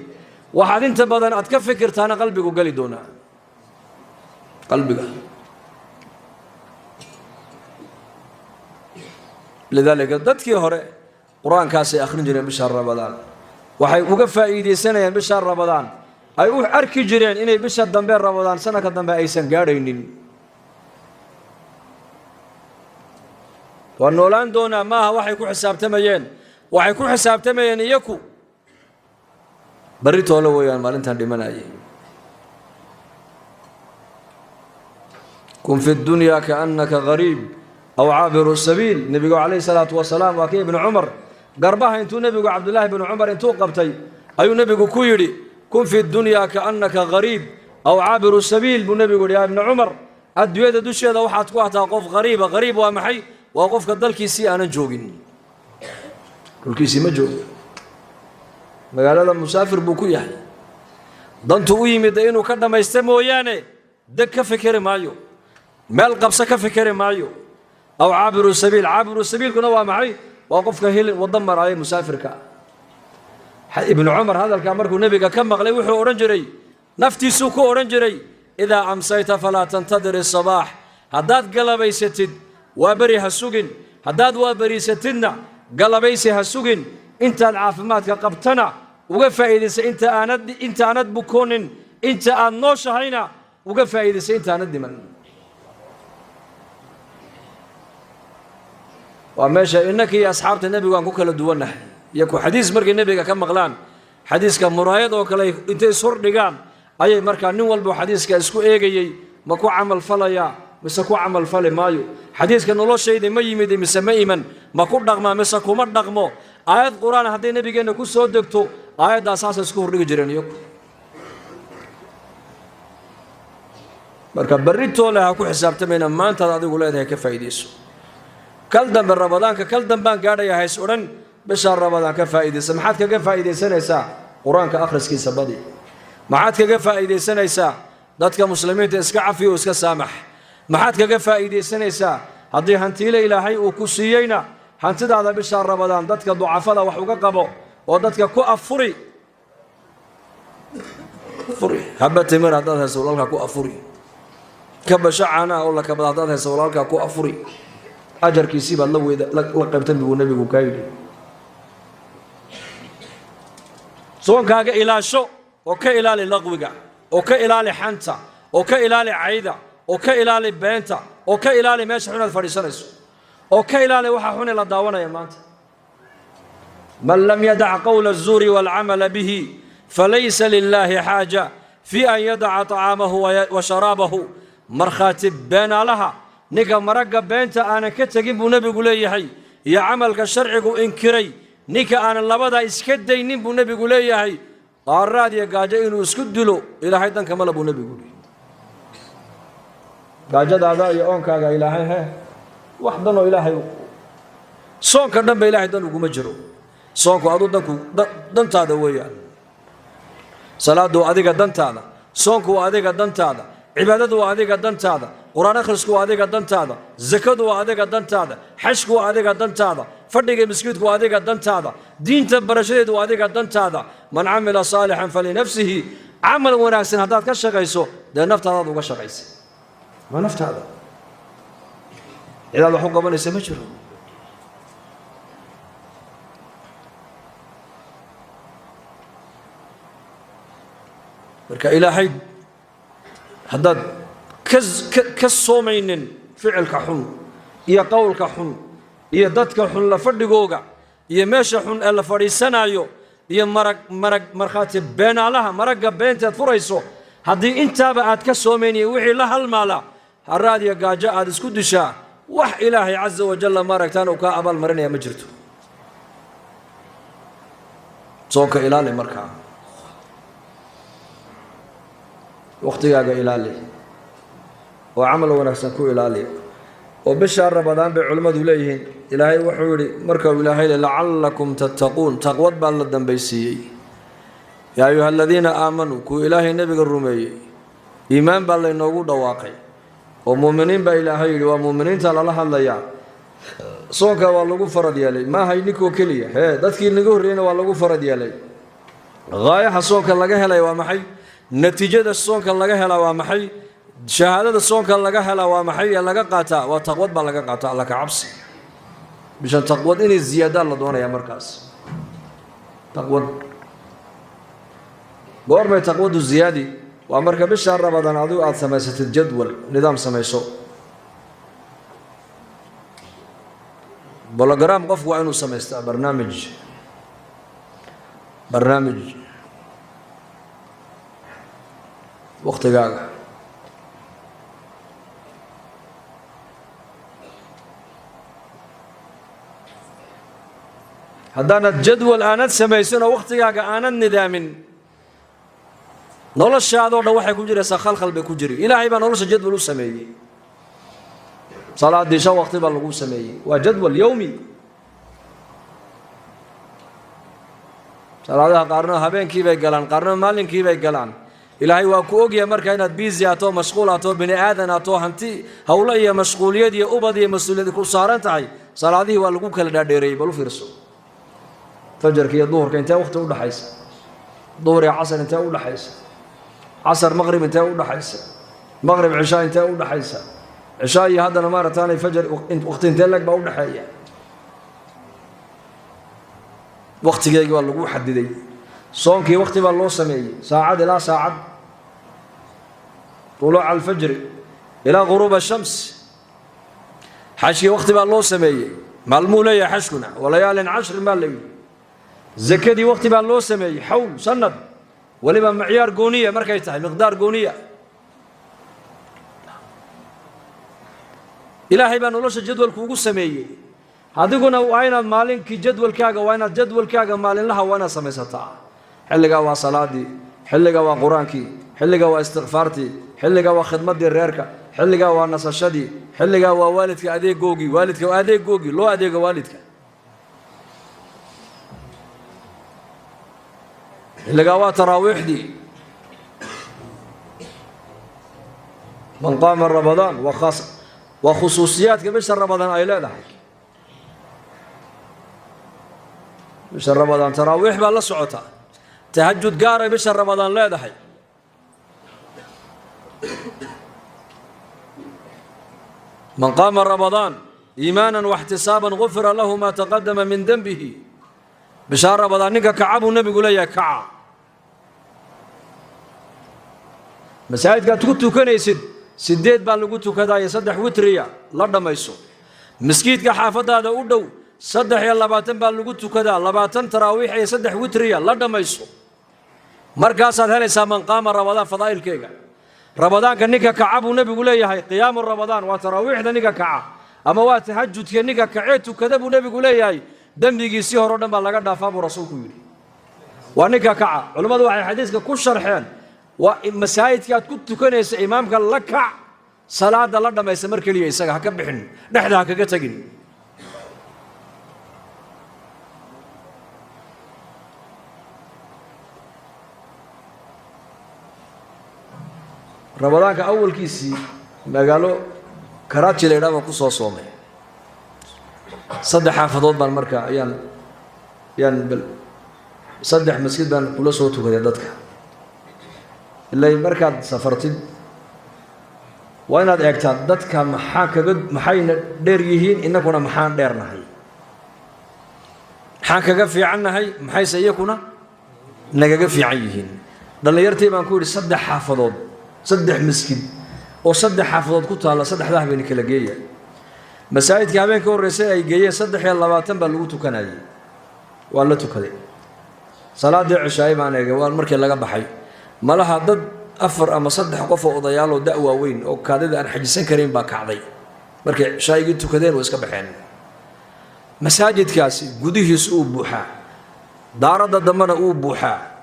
واحد أنت بدن أتكفكر أنا قلبك وقلي دونا قلبك لذلك dadkii hore quraankaas ay akhrin jireen bisha Ramadaan waxay uga faa'iideysanayeen bisha Ramadaan ay u arki jireen inay bisha dambe Ramadaan sanadka dambe aysan gaadhaynin waa noolaan doona maaha waxay ku xisaabtamayeen iyaku bari toolo weeyaan maalintan dhimanayay كن في الدنيا كأنك غريب أو عابر السبيل. نبي عليه الصلاة والسلام وكي ابن عمر قربها انتو نبي عبد الله بن عمر انتو قبتي أيو نبي كويري كن في الدنيا كأنك غريب أو عابر السبيل. بنبي يا ابن عمر الدنيا دوشي هذا واحد كوحتها قف غريبة غريب ومحي وقف كدل كيسي أنا جوجين كل كيسي ما جوج مقال هذا مسافر بوكو يعني ضنتو ويمي دينو كذا ما يستمو يعني دك فكر مايو مال قبسة كفكر مايو أو عابر السبيل. عابر السبيل كنا معي وقف كهيل وضمر عليه مسافر كا ابن عمر هذا الكامر كو نبي كم مغلي وحو أورنجري نفتي سوكو أورنجري إذا أمسيت فلا تنتظر الصباح. هداد قلبي ستد وبري هسوقن هداد وبري ستدنا قلبي هسوقن انت العافمات كقبتنا وقف إذا انت أند بكون انت النوش هينا وقف إذا انت أند من وماشى إنك يا أصحاب النبي وأنكو كلا دونا يكو حديث مرق النبي كم مغلان حديث كم مرايض وكلا انت سر دقان أي مركان نوال بو حديث كاسكو إيجي ماكو عمل فلايا مسكو عمل فلي مايو حديث كان الله شيء ما يمدي مسمى من ماكو دغما مسكو ما دغمو آيات قرآن هذه النبي كنا كل صوت دكتو آيات أساس سكور رجرين يوك مركب بريتو لها كل حساب تمين ما أنت هذا يقول هذا كيف يديسو كل دم بالرمضان كل دم بان قاعد يهيس أورن بشهر رمضان كيف يديس ما حد كيف يديس سنة ساعة قرآن كآخر سكين سبادي ما حد كيف يديس سنة ساعة ذاتك مسلمين تسكع فيه وسك سامح ما حد كيف يديس سنة ساعة هذه هنتيلة إلى هاي وكسيينا هنتدى هذا بشهر رمضان ذاتك ضعفاء وحوق قبو وذاتك كو أفري فري هبت مر هذا سولالك كو أفري كبشعنا ولا كبهذا سولالك كو أفري أجر كيسيب الله وإذا لقبتن بالنبي وكايدي سواء كاجا إلى شو وكإلى للغوجا وكإلى لحنتا وكإلى لعيدا وكإلى لبنتا وكإلى لمشحون الفريسانس وكإلى لوححون للداونا يا مات من لم يدع قول الزور والعمل به فليس لله حاجة في أن يدع طعامه وشرابه مرخاتب بين لها نيكا مرقب بينتا أنا كتجيب نبي قولي هي يا عملك الشرعي إنكري نيكا أنا لبدا إسكدي نبي نبي قولي هي قارات يا جاجين وسكدلو إلى حيث كمل أبو نبي قولي جاجد هذا يوم كاجا إلى هاي وحدنا إلى هاي صون كردم بإلى هاي دنو كمجرو صون كأدو دنت هذا ويا صلاة دو أديك دنت هذا صون كو أديك دنت هذا عبادة دو أديك دنت هذا قرآن أخرسكو أديك دنت هذا زكاة دو أديك دنت هذا حشكو أديك دنت هذا فردق مسكيتكو أديك دنت هذا دين تبرشيد دو أديك دنت هذا من عمل صالحا فلنفسه عمل وناسن هذا كشغيسو ده نفط هذا وكشغيس ما نفط هذا إذا الله حق من يسمجره بركة إلى حد هذا كالصومين فعلك حن يا قولك حن يا دتك حن لفردقوقا يا ماشي حن ألا فريسانايو يا مرخاتب بين لها مرق بين تفريسو هذه انت بعد كالصومين وحي لها المالا الراديو قاجاء هذا سكدشا وح إلهي عز وجل مرقتان وكأبال مرن يا مجرتو صوك إلالي مركا وقتها إلالي وعمل ونفسه كو إلالي وبشار رمضان بعلماء دوليهن إلهي وحوري مركب إلهي لعلكم تتقون تقوى بالله بيسي يا أيها الذين آمنوا كو إلهي نبي الرمي إيمان بالله نوغو واقع ومؤمنين بإلهي ومؤمنين تعالى الله الليا صوكا والله فرد يالي ما هي نيكو كلية هي دتكي نيكو رينا والله فرد يالي غاية صوكا لقى هلا ومحي نتيجة الصوكا لقى هلا ومحي شهادة الصوكا لقى هلا ومحي لقى قاتا وتقوى بالله قاتا لك عبس بشان تقوى إني الزيادة اللي دونا يا مركز تقوى قرب تقوى الزيادة وأمرك بالشهر رمضان عضو على سماسة الجدول نظام سميسو بلغرام قف وعينو سميستا برنامج وقت قاقع هدانا جدول آنات سميسون وقتك آنات ندامن نولش هذا وحي كجري سخال خلبي كجري إلهي بان نولش جدول سمي صلاة دي شو وقت بالغو سمي وجدول يومي صلاة قارنا هبين كيف يقلان قارنا مالين كيف يقلان إلهي وأكوجي مركا إن بيزي أتو مشغول أتو بني آذن أتو هنتي هؤلاء مشغولية دي أبدي مسؤولية كل صارن تعي صلاة دي والغو كلا ديري بلو فرسو فجر كي الظهر كان وقت ولا حيس ظهر عصر انت ولا حيس عصر مغرب انت ولا حيس مغرب عشاء انت ولا حيس عشاء هذا مرة ثانية فجر وقت انت لك بقول حيا وقت جاي والله حددي صومك وقت بالله سمي ساعة لا ساعة طلوع الفجر إلى غروب الشمس حشي وقت بالله سمي مالمولية حشكنا وليال عشر مالي زكدي وقت بالله سمي حول سند ولما معيار قونية مركزتها مقدار قونية إلهي بان ولوش جدول كوكو سمي هذيكونا وين مالين كي جدول كاغا وين جدول كاغا مالين لها وانا سميستا حلقا وا صلاتي حلقا وا قرانكي حلقا وا استغفارتي حلقا وا خدمتي الريركا حلقا وا نصشدي حلقا وا والدك اديغوغي والدك اديغوغي لو اديغ والدك حلقا وا تراويح دي من قام رمضان وخصوصيات بشهر رمضان اي لا بشهر رمضان تراويح بالله سعوتها تهجد قاري بشهر رمضان لا دحي من قام رمضان إيمانا واحتسابا غفر له ما تقدم من ذنبه بشهر رمضان نيكا كعب والنبي يقول يا كعب مساجد قد كنت كنيسد سديد بان لقيتو كذا يصدح وتريا لا دميسو مسكيد كحافظ هذا ودو صدح يا لباتن بان لقيتو كذا لباتن تراويح يصدح وتريا لا دميسو مركز هذا من قام رمضان فضائل كيكا رمضان كنيكا كعب والنبي يقول يا قيام رمضان وتراويح نيكا كعب اما وتهجد كنيكا كعيت وكذب والنبي يقول يا دمبيغي سي هورو دنبا لاغا دافا بو رسولku yiri ونيكا كعب علماء waxay xadiiska ku sharxeen ومساجدك aad ku tukanaysa imaamka la kac salaada la dhamaysa mar kaliya isaga ha ka bixin dhaxda kaga tagin ramadaanka awalkiisi magaalo Karachi leeyahay ku soo soomay saddex xaafadood baan markaa ayaan saddex masjid baan kula soo tukaday dadka ilaa markaad safartid waa inaad eegtaa dadka maxayna dheer yihiin inaguna maxaan dheernahay maxaan kaga fiicannahay maxayse iyakuna nagaga fiican yihiin dhalinyartii baan ku yidhi saddex xaafadood saddex masjid oo saddex xaafadood ku taala saddexda habeen kala geeya masaajidka habeenka horeysay ay geeyeen 23 baa lagu tukanayay waa la tukaday salaadii cishaay baan eegay waa markii laga baxay malaha dad afar ama saddex qof oo odayaal oo da'wa weyn oo kaadida aan xajisan karin baa kacday markii cishaaygi tukadeen oo iska baxeen masaajidkaasi gudihiisa uu buuxaa daarada damana uu buuxaa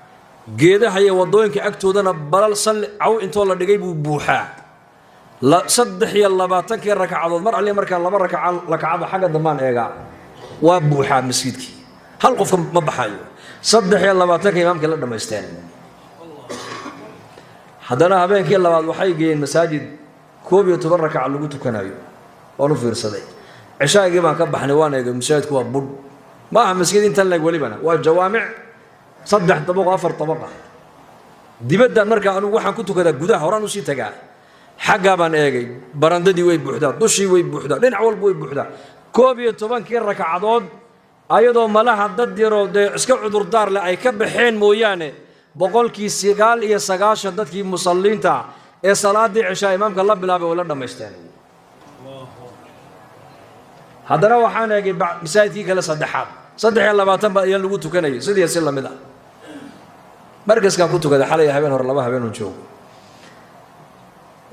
geedaha iyo wadooyinka agtoodana balal salli aw intoo la dhigay buu buuxaa la 23 rakacadood mar alle marka laba rakacaad xaga damaan eega waa buuxaa masjidkii hal qof ma baxayo 23 imaamka la dhameysteen haddana habeenkii labaad waxay geeyeen masaajid 12 rakac lagu tukanayo oo u fiirsaday cishaagii baan ka baxnay waan eegay masaajidku waa bud ma aha masjid inta lag walibana waa jawaamic saddex dabaq afar dabaqa dibadda marka anigu waxaan ku tukadaa gudaha horaan u sii tagaa xagga baan eegay barandadii way buuxdaa dushii way buuxdaa dhinac walba way buuxdaa 12 rakacadood ayadoo malaha dad yaro iska cudur daar leh ay ka baxeen mooyaane boqolkii 9 dadkii musalliinta ee salaadii cishaa imaamka la bilaabay wala dhameysteen haddana waxaan eegay masaajidkii kale saddexaad 23 baa ayaan lagu tukanayay sidii si lamid ah markaskan ku tukaday xalay habeen hore laba habeen oo joogo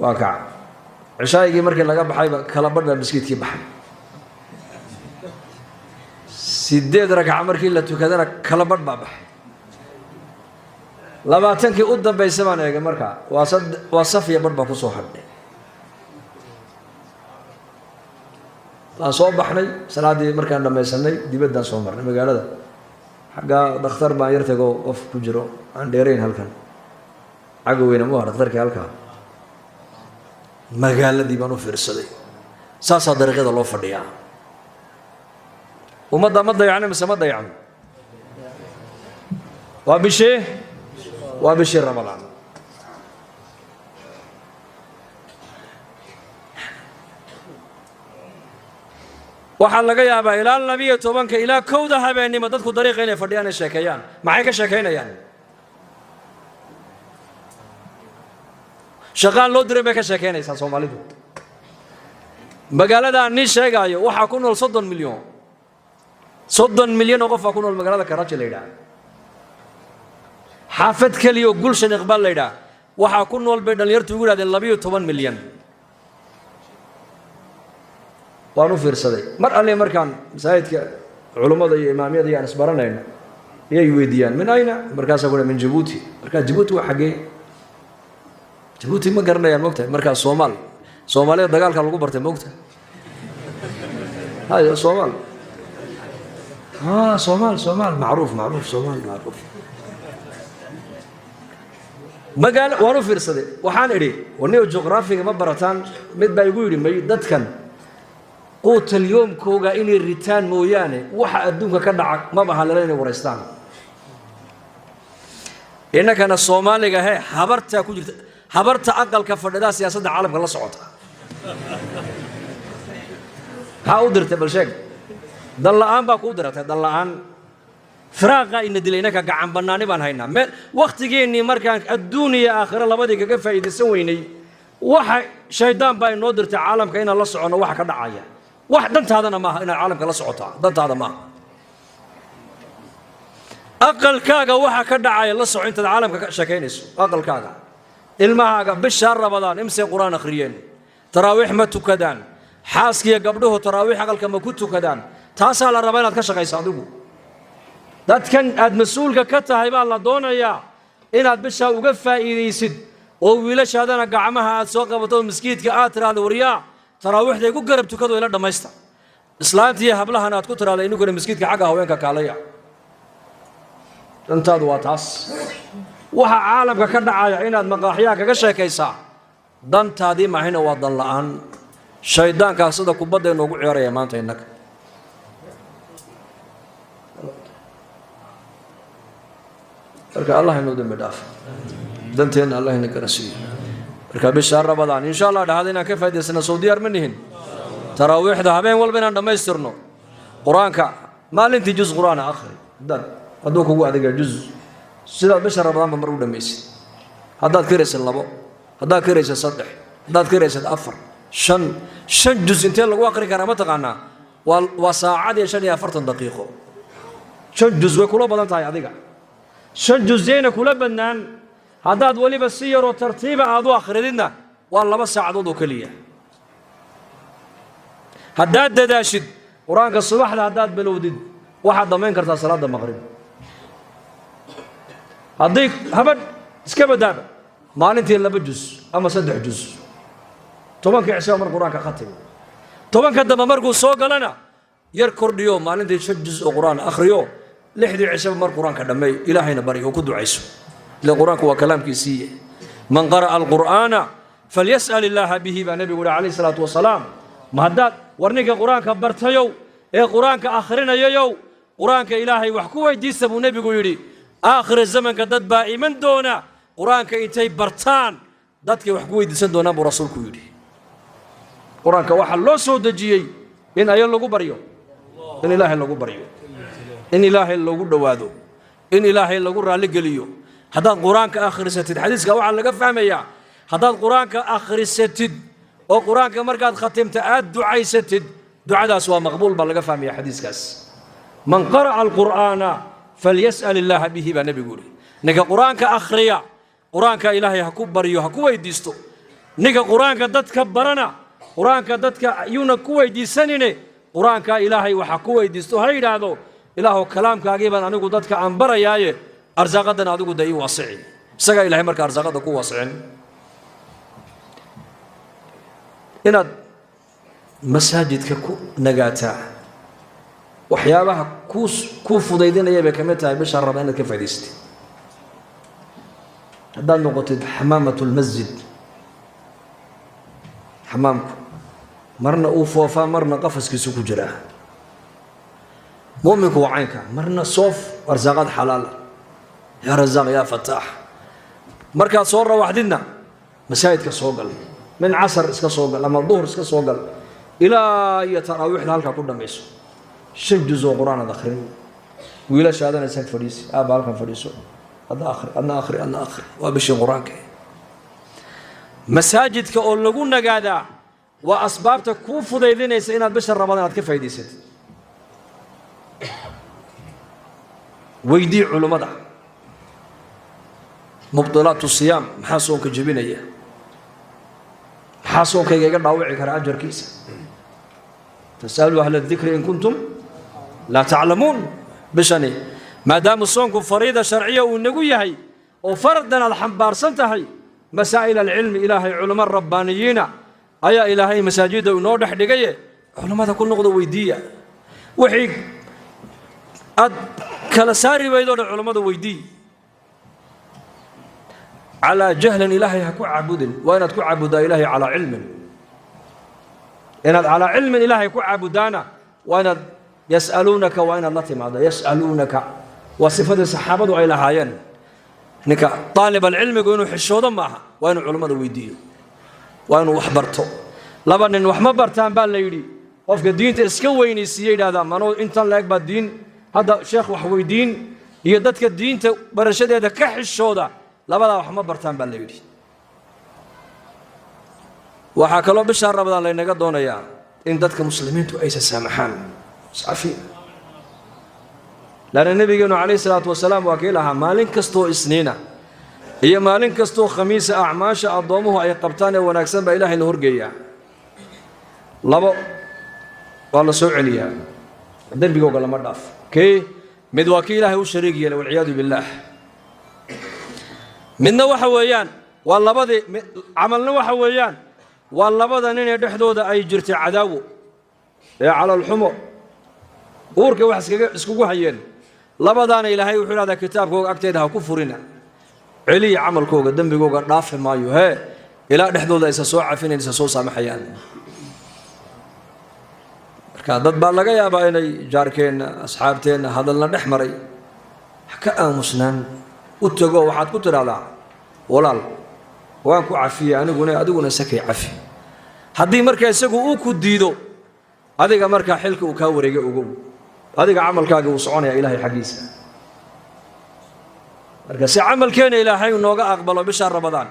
waa ka cishaaygi markii laga baxay kala badh masjidkii baxay sideed ragca markii la tukadana kala badh baa baxay labaatankii u dambaysay baan eegay markaa waa saf iyo badh baa ku soo hadhay waan soo baxnay salaadii markaan dhamaysanay dibaddaan soo marnay magaalada xagga dhakhtar baan yar tago qof ku jiro aan dheerayn halkan caga weyne mu aha dhakhtarkii halkaa magaaladii baan u fiirsaday saasaa dariiqyada loo fadhiyaa ummadda ma dayacno mise ma dayacno waa bishii ramadaan waxaa laga yaabaa ilaa 12 ilaa 1 habeenimo dadku dariiqa inay fadhiyaan ay sheekeeyaan maxay ka sheekeynayaan shaqaan loo diray bay ka sheekeynaysaa Soomaalidu magaalada aan sheegayo waxa ku nool 30 milyan oo qof ku nool magaalada Karachi leeyahay xaafad kaliya oo Gulshan Iqbaal leeyahay waxa ku nool bay dhalinyartu ugu yiraahdeen 12 milyan waanu fiirsaday mar alle markaan masaajidka culimada iyo imaamiyada iyo asbaranayna iyay weydiyaan min ayna markaas ay min Djibouti markaas Djibouti waa xagee Djibouti ma garanayaan moogtahay markaas Soomaaliya dagaalka lagu bartay moogtahay هاي صومال صومال معروف صومال معروف مقال وانو فيرسدي waxaan iri waniyo geographiga ma barataan mid baa igu yiri may dadkan quutal yoomkooga inay ritaan mooyaane waxa adduunka ka dhaca ma bahan inay wareystaan inakana Soomaaliga habarta ku jirta habarta aqalka fadhida siyaasadda caalamka la socota ha u dirtay bal sheeg dan la'aan baa ku diratay dan la'aan firaaqa in dilayna ka gacan banaani baan haynaa meel waqtigeeni markaan adduuniya aakhira labadii kaga faa'iideysan weynay waxa shaydaan baa inoo dirtay caalamka in la socono waxa ka dhacaya wax dantaadana ma aha in caalamka la socota dantaada ma aqalkaaga waxa ka dhacaya la soco inta caalamka ka shaqeynayso aqalkaaga ilmahaaga bisha Ramadaan imse quraan akhriyeen taraawix ma tukadaan xaaskiya gabdhuhu taraawix aqalka ma ku tukadaan taasa la rabaa inaad ka shaqeyso adigu dadkan aad mas'uulka ka tahay baa la doonayaa inaad bisha uga faa'iideysid oo wiilashaadana gacmaha aad soo qabato miskiidka aad tiraahdo wariyaa taraawixda ku garab tukado ila dhamaysta islaantii hablahana aad ku tiraahdo inuu gana miskiidka xagga haweenka kaalaya dantaadu waa taas waxa caalamka ka dhacaya inaad maqaaxiyaha kaga sheekaysaa dantaadii maahina waa dan la'aan shaydaanka sida kubadda inoogu ciyaaraya maanta innaka marka Allah inoo dambi dhaaf danteena Allah ina garasiyo marka bisha Ramadaan insha Allah dhaadina ka faa'iideysana Saudiya armanihin taraawixda habeen walba inaan dhameystirno quraanka maalintii juz quraan akhri dan haduu kugu adiga juz sida bisha Ramadaan mar u dhameysid hadaad kiraysid 2 hadaad kiraysid 3 hadaad kiraysid 4 5 juz intee lagu akhri karaa ma taqaanaa waa saacad iyo 45 daqiiqo 5 juz way kula badan tahay adiga 5 juzayna kula badnaan hadaad waliba si yar oo tartiiba aad u akhridina waa 2 saacadood oo kaliya hadaad dadaashid quraanka subaxda hadaad bilowdid waxaad dhameyn kartaa salaada maghrib haddii habad iska badaaba maalintii 2 juz ama 3 juz 10 cisho mar quraanka khatim 10 daba markuu soo galana yar kordhiyo maalintii 5 juz oo quraan akhriyo 6 cisho mar quraanka dhamay ilaahayna bari oo ku ducayso القرآن هو كلام كيسية من قرأ القرآن فليسأل الله به بنبي عليه الصلاة والسلام ما هدات ورنيك القرآن كبرت يو القرآن كآخرنا يو قرآن كإلهي وحكوه يديس أبو نبي يقولي آخر الزمن كدد بائي من دونا قرآن كإنتي برتان داتك وحكوه يديس دونا أبو رسولك يقولي قرآن كواحد لو سود جيي إن أيال لغو بريو إن إلهي لغو بريو إن إلهي لغو دوادو إن إلهي لغو رالي قليو هذا القرآن كآخرستد حديث كواحد لقى فهميا هذا القرآن كآخرستد أو قرآن كمركات ختمت دعاء ستد دعاء سوا مقبول بلقى فهميا حديث كاس من قرأ القرآن فليسأل الله به بنبي يقولي نجا قرآن كآخريا قرآن كإلهي هكبر يو هكوي يديستو نجا قرآن كدت كبرنا قرآن كدت كيونا كوي يديسنني قرآن كإلهي وحكوي يديستو هاي هذا ilaahu kalaamkaagii baan anigu dadka aan barayaaye arsaaqadan adigu day waasici isaga ilaahay marka arsaaqada ku waasicin inaad masaajidka ku nagaataa waxyaabaha ku fudaydinaya bay kamid tahay bisha raba inaad ka faa'iidaysatid haddaad noqotid xamaamatu lmasjid xamaamku marna uu foofaa marna qafaskiisu ku jiraa mu'minku waa caynka marna soof arsaaqad xalaala yaa rasaaq yaa fataax markaad soo rawaxdidna masaajidka soo gal min casar iska soo gal ama duhur iska soo gal ilaa iyo taraawiixda halkaa ku dhammayso 5 juz oo quraan aad akhrin wiilashaadana isaga fadhiisi aaba halkan fadhiiso adna akhri waa bishii quraanka masaajidka oo lagu nagaadaa waa asbaabta kuu fudaydinaysa inaad bisha ramadaan aad ka faa'iidaysatid weydii culimada mubtilaatu siyaam maxaa soonka jebinaya maxaa soonkayga iga dhaawici kara ajarkiisa tasalu ahla dhikri in kuntum laa taclamuun bishani maadaama soonku fariida sharciya uu nagu yahay oo fardan aad xambaarsan tahay masaa'il alcilmi ilaahay culimo rabbaaniyiina ayaa ilaahay masaajida inoo dhex dhigaye culimada ku noqda weydiiya wixii aad kala saari weydo dhan culimada weydii calaa jahlin ilaahay ha ku caabudin waa inaad ku caabudaa ilaahay calaa cilmin inaad calaa cilmin ilaahay ku caabudaana waa inaad yas'aluunaka waa inaad la timaado yas'aluunaka waa sifadii saxaabadu ay lahaayeen ninka طaalib alcilmigu inuu xishoodo maaha waa inuu culimada weydiiyo waa inuu wax barto laba nin wax ma bartaan baa la yidhi qofka diinta iska weynaysiiye yidhahdaa manoo intan la eg baa diin hadda sheekh wax weydiin iyo dadka diinta barashadeeda ka xishooda labadaa wax ma bartaan baa la yidhi waxaa kaloo bishaa ramadaan laynaga doonayaa in dadka muslimiintu aysa saamaxaan iscafi laana nabigeenu calayhi salaatu wasalaam waa kii lahaa maalin kastoo isniina iyo maalin kastoo khamiisa acmaasha addoomuhu ay qabtaan ee wanaagsan baa ilaahay la horgeeyaa labo waa la soo celiyaa dembigooga lama dhaaf kii mid waa kii ilaahay u shariig yeelay walciyaadu billaah midna waxa weeyaan waa labadii camalna waxa weeyaan waa labada nin ee dhexdooda ay jirtay cadaawo ee calalxumo uurka wax iskugu hayeen labadaana ilaahay wuxuu yidhahdaa kitaabkooga agteeda ha ku furina celiya camalkooga dembigooga dhaafi maayo hee ilaa dhexdooda aysa soo cafinayn isa soo saamaxayaan marka dad baa laga yaabaa inay jaarkeenna asxaabteenna hadalna dhex maray ha ka aamusnaan u tago waxaad ku tidhahdaa walaal waan ku cafiyey adiguna sakay cafi haddii markaa isagu uu ku diido adiga markaa xilka uu kaa wareegay ogow adiga camalkaaga uu soconaya ilaahay xaggiisa marka si camalkeena ilaahay nooga aqbalo bisha ramadaan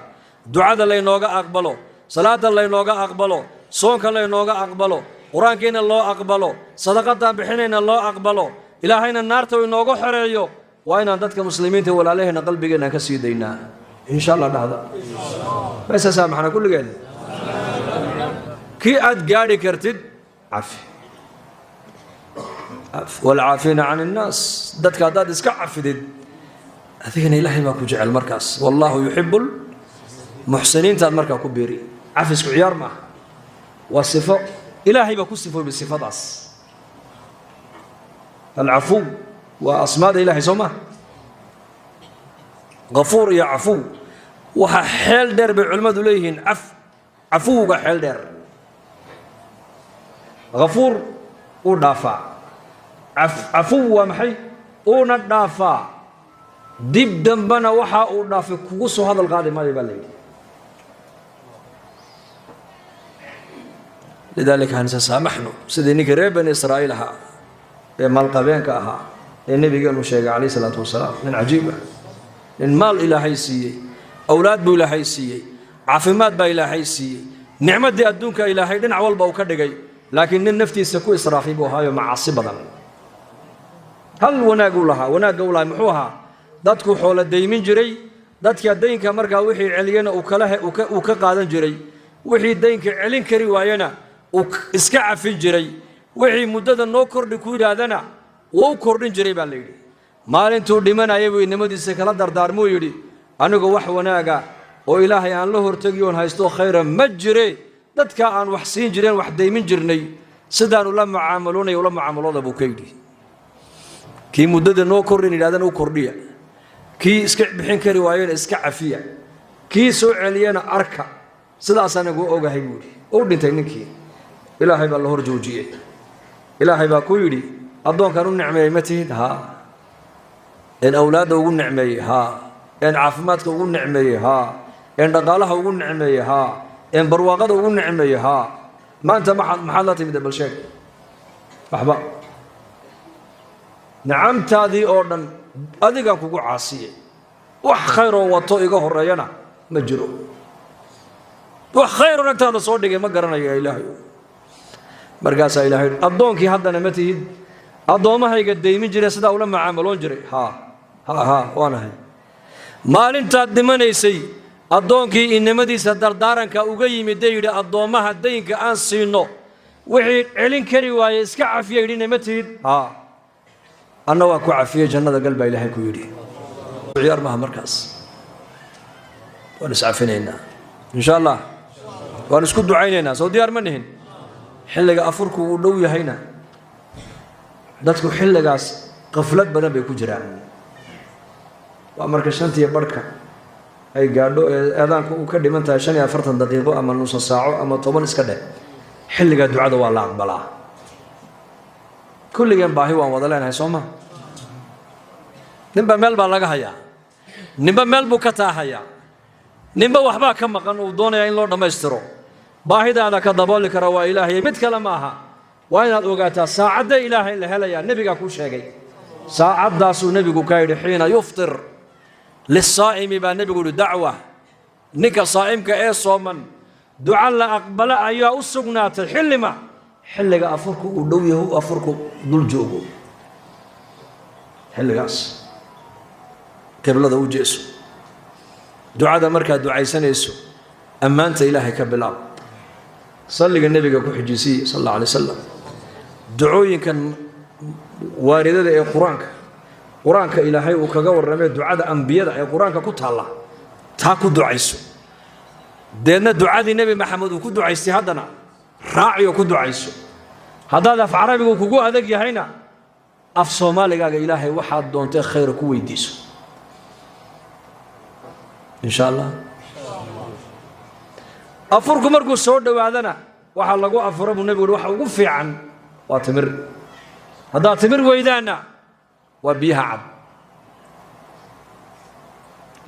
ducada laynooga aqbalo salaada laynooga aqbalo soonka laynooga aqbalo quraankeena loo aqbalo sadaqadan bixinayna loo aqbalo ilaahayna naarta uu inooga xoreeyo waa inaan dadka muslimiinta walaalaheena qalbigeena ka sii daynaa insha Allah dhahda bas saamaxna kulligeen kii aad gaari kartid cafi والعافين عن الناس دتك هذا اسك عفدد هذين إلهي ما كجعل مركز والله يحب المحسنين تاد مركز كبيري عفسك عيار ما والصفة إلهي بكسفه بالصفات عص العفو وأسماء إلهي سماه غفور يا عفو وحال درب العلماء ليهن عفو حال در غفور ودافع عفو ومحي وندافع دب دنبنا وحا ودافع كوسو هذا القادم ما يبالي لذلك هنسى سامحنا سيدي قريب بني إسرائيل ها مالقبين كاها النبي قال الشيخ عليه الصلاة والسلام من عجيبة المال إلهي سيئ أولاد بو إلهي سيئ عافمات با إلهي سيئ نعمة دي أدونك إلهي دين عوال باو كدقي لكن النفتي سكو إسرافي بو هايو مع عصبا هل وناقو لها محوها دادكو حول الديمين جري دادك الدينك مركا وحي علينا وكقادن جري وحي الدينك علين كري واينا وإسكع في الجري وحي مدد النوكر لكود هذانا wuu kordhin jiray baa la yidhi maalintuu dhimanayay buu inamadiisa kala dardaarmuu yidhi anigu wax wanaaga oo ilaahay aan la hortegiyoon haysto khayra ma jire dadka aan wax siin jireen wax daymin jirnay sidaan ula mucaamaloonay ula mucaamalooda buu ka yidhi kii muddada noo kordhin yidhahdana u kordhiya kii iska bixin kari waayena iska cafiya kii soo celiyana arka sidaas anigu ogahay buu yidhi uu dhintay ninkii ilaahay baa la hor joojiyey ilaahay baa ku yidhi addoonkan u nicmeeyey ma tihid haa een awlaadda ugu nicmeeyey haa een caafimaadka ugu nicmeeyey haa een dhaqaalaha ugu nicmeeyey haa een barwaaqada ugu nicmeeyey haa maanta maxaad la timid bal sheeg waxba nicamtaadii oo dhan adigaan kugu caasiyey wax khayroo wato iga horreeyana ma jiro wax khayroon intaada soo dhigay ma garanayo ilaahay markaasaa ilaahay addoonkii haddana ma tihid addoommahayga daymin jiray sidaa ula mucaamaloon jiray haa waanahay maalintaad dhimanaysay addoonkii innimadiisa dardaaranka uga yimid dee yidhi addoommaha daynka aan siino wixii celin kari waaye iska cafiya yidhina ma tihid haa anna waa ku cafiyey jannada gal baa ilaahay ku yidhi ciyaar maaha markaas waan iscafinaynaa insha allah waan isku ducaynaynaa soo diyaar ma nihin xilliga afurku uu dhow yahayna dadku xilligaas qaflad badan bay ku jiraan waa marka shantiya barhka ay gaadho eedaanku uu ka dhiman tahay 45 daqiiqo ama nus saaco ama 10 iska dheh xilliga ducada waa la aqbalaa kulligeen baahi waan wada leenahay soo ma ninba meel baa laga hayaa ninba meel buu ka taahayaa ninba waxbaa ka maqan uu doonayaa in loo dhammaystiro baahidaada ka dabooli kara waa ilaahay mid kale ma aha waa inaad ogaataa saacadda ilaahay la helayaa nebigaa kuu sheegay saacaddaasuu nebigu ka yidhi xiina yuftir lisaa'imi baa nebigu yidhi dacwa ninka saa'imka ee sooman duca la aqbala ayaa u sugnaatay xillima xilliga afurku uu dhow yahu afurku dul joogo xilligaas qiblada u jeeso ducada markaad ducaysanayso ammaanta ilaahay ka bilaab salliga nebiga ku xijisiiye sal alla alay wasalam ducooyinkan waaridada ee qur-aanka ilaahay uu kaga warramay ducada ambiyada ee qur-aanka ku taalla taa ku ducayso deedna ducadii nebi maxamed uu ku ducaystay haddana raaci oo ku ducayso haddaad af carabigu kugu adag yahayna af soomaaligaaga ilaahay waxaad doontay khayra ku weydiiso insha allah afurku markuu soo dhowaadana waxaa lagu afura buu nebigu yidhi waxa ugu fiican waa timir haddaad timir weydaanna waa biyaha cad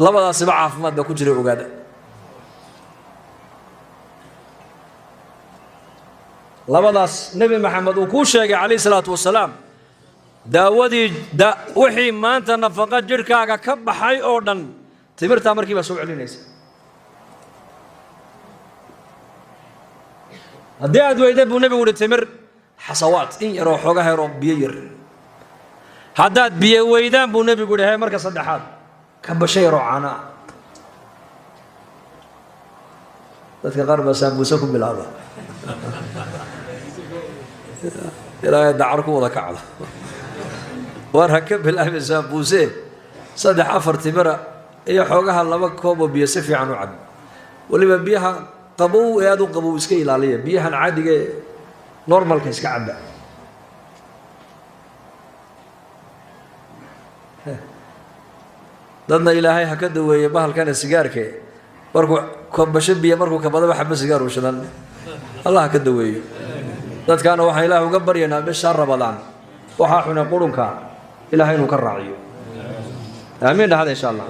labadaasiba caafimaad baa ku jira ogaada labadaas nebi maxamed uu kuu sheegay calayhi salaatu wasalaam daawadii wixii maanta nafaqa jidhkaaga ka baxay oo dhan timirtaa markii baa soo celinaysa haddii aad weyda buu nebigu yidhi timir xasawaad in yaroo xooga heroo biyo yar haddaad biyo weydaan buu nebigu yidhi he marka saddexaad ka basho yaroo caana ah dadka qaar baa saambuuse ku bilaaba ilaahay dacar ku wada kacdo war ha ka bilaabay saambuuse 3-4 timira iyo xoogaha 2 koob oo biyo si fiican u cab waliba biyaha qabow ee aad u qabow iska ilaaliya biyahan caadiga ee normalka iska cabba dadna ilaahay ha ka daweeyo bahalkan sigaarka markuu kabasho biyo markuu ka badaba xabba sigaar u shidan allah ha ka daweeyo dadkaana waxaan ilaahay uga baryaynaa bisha Ramadaan waxa xuna qurunka ilaahay inuu ka raaciyo aamiin dhahada insha Allah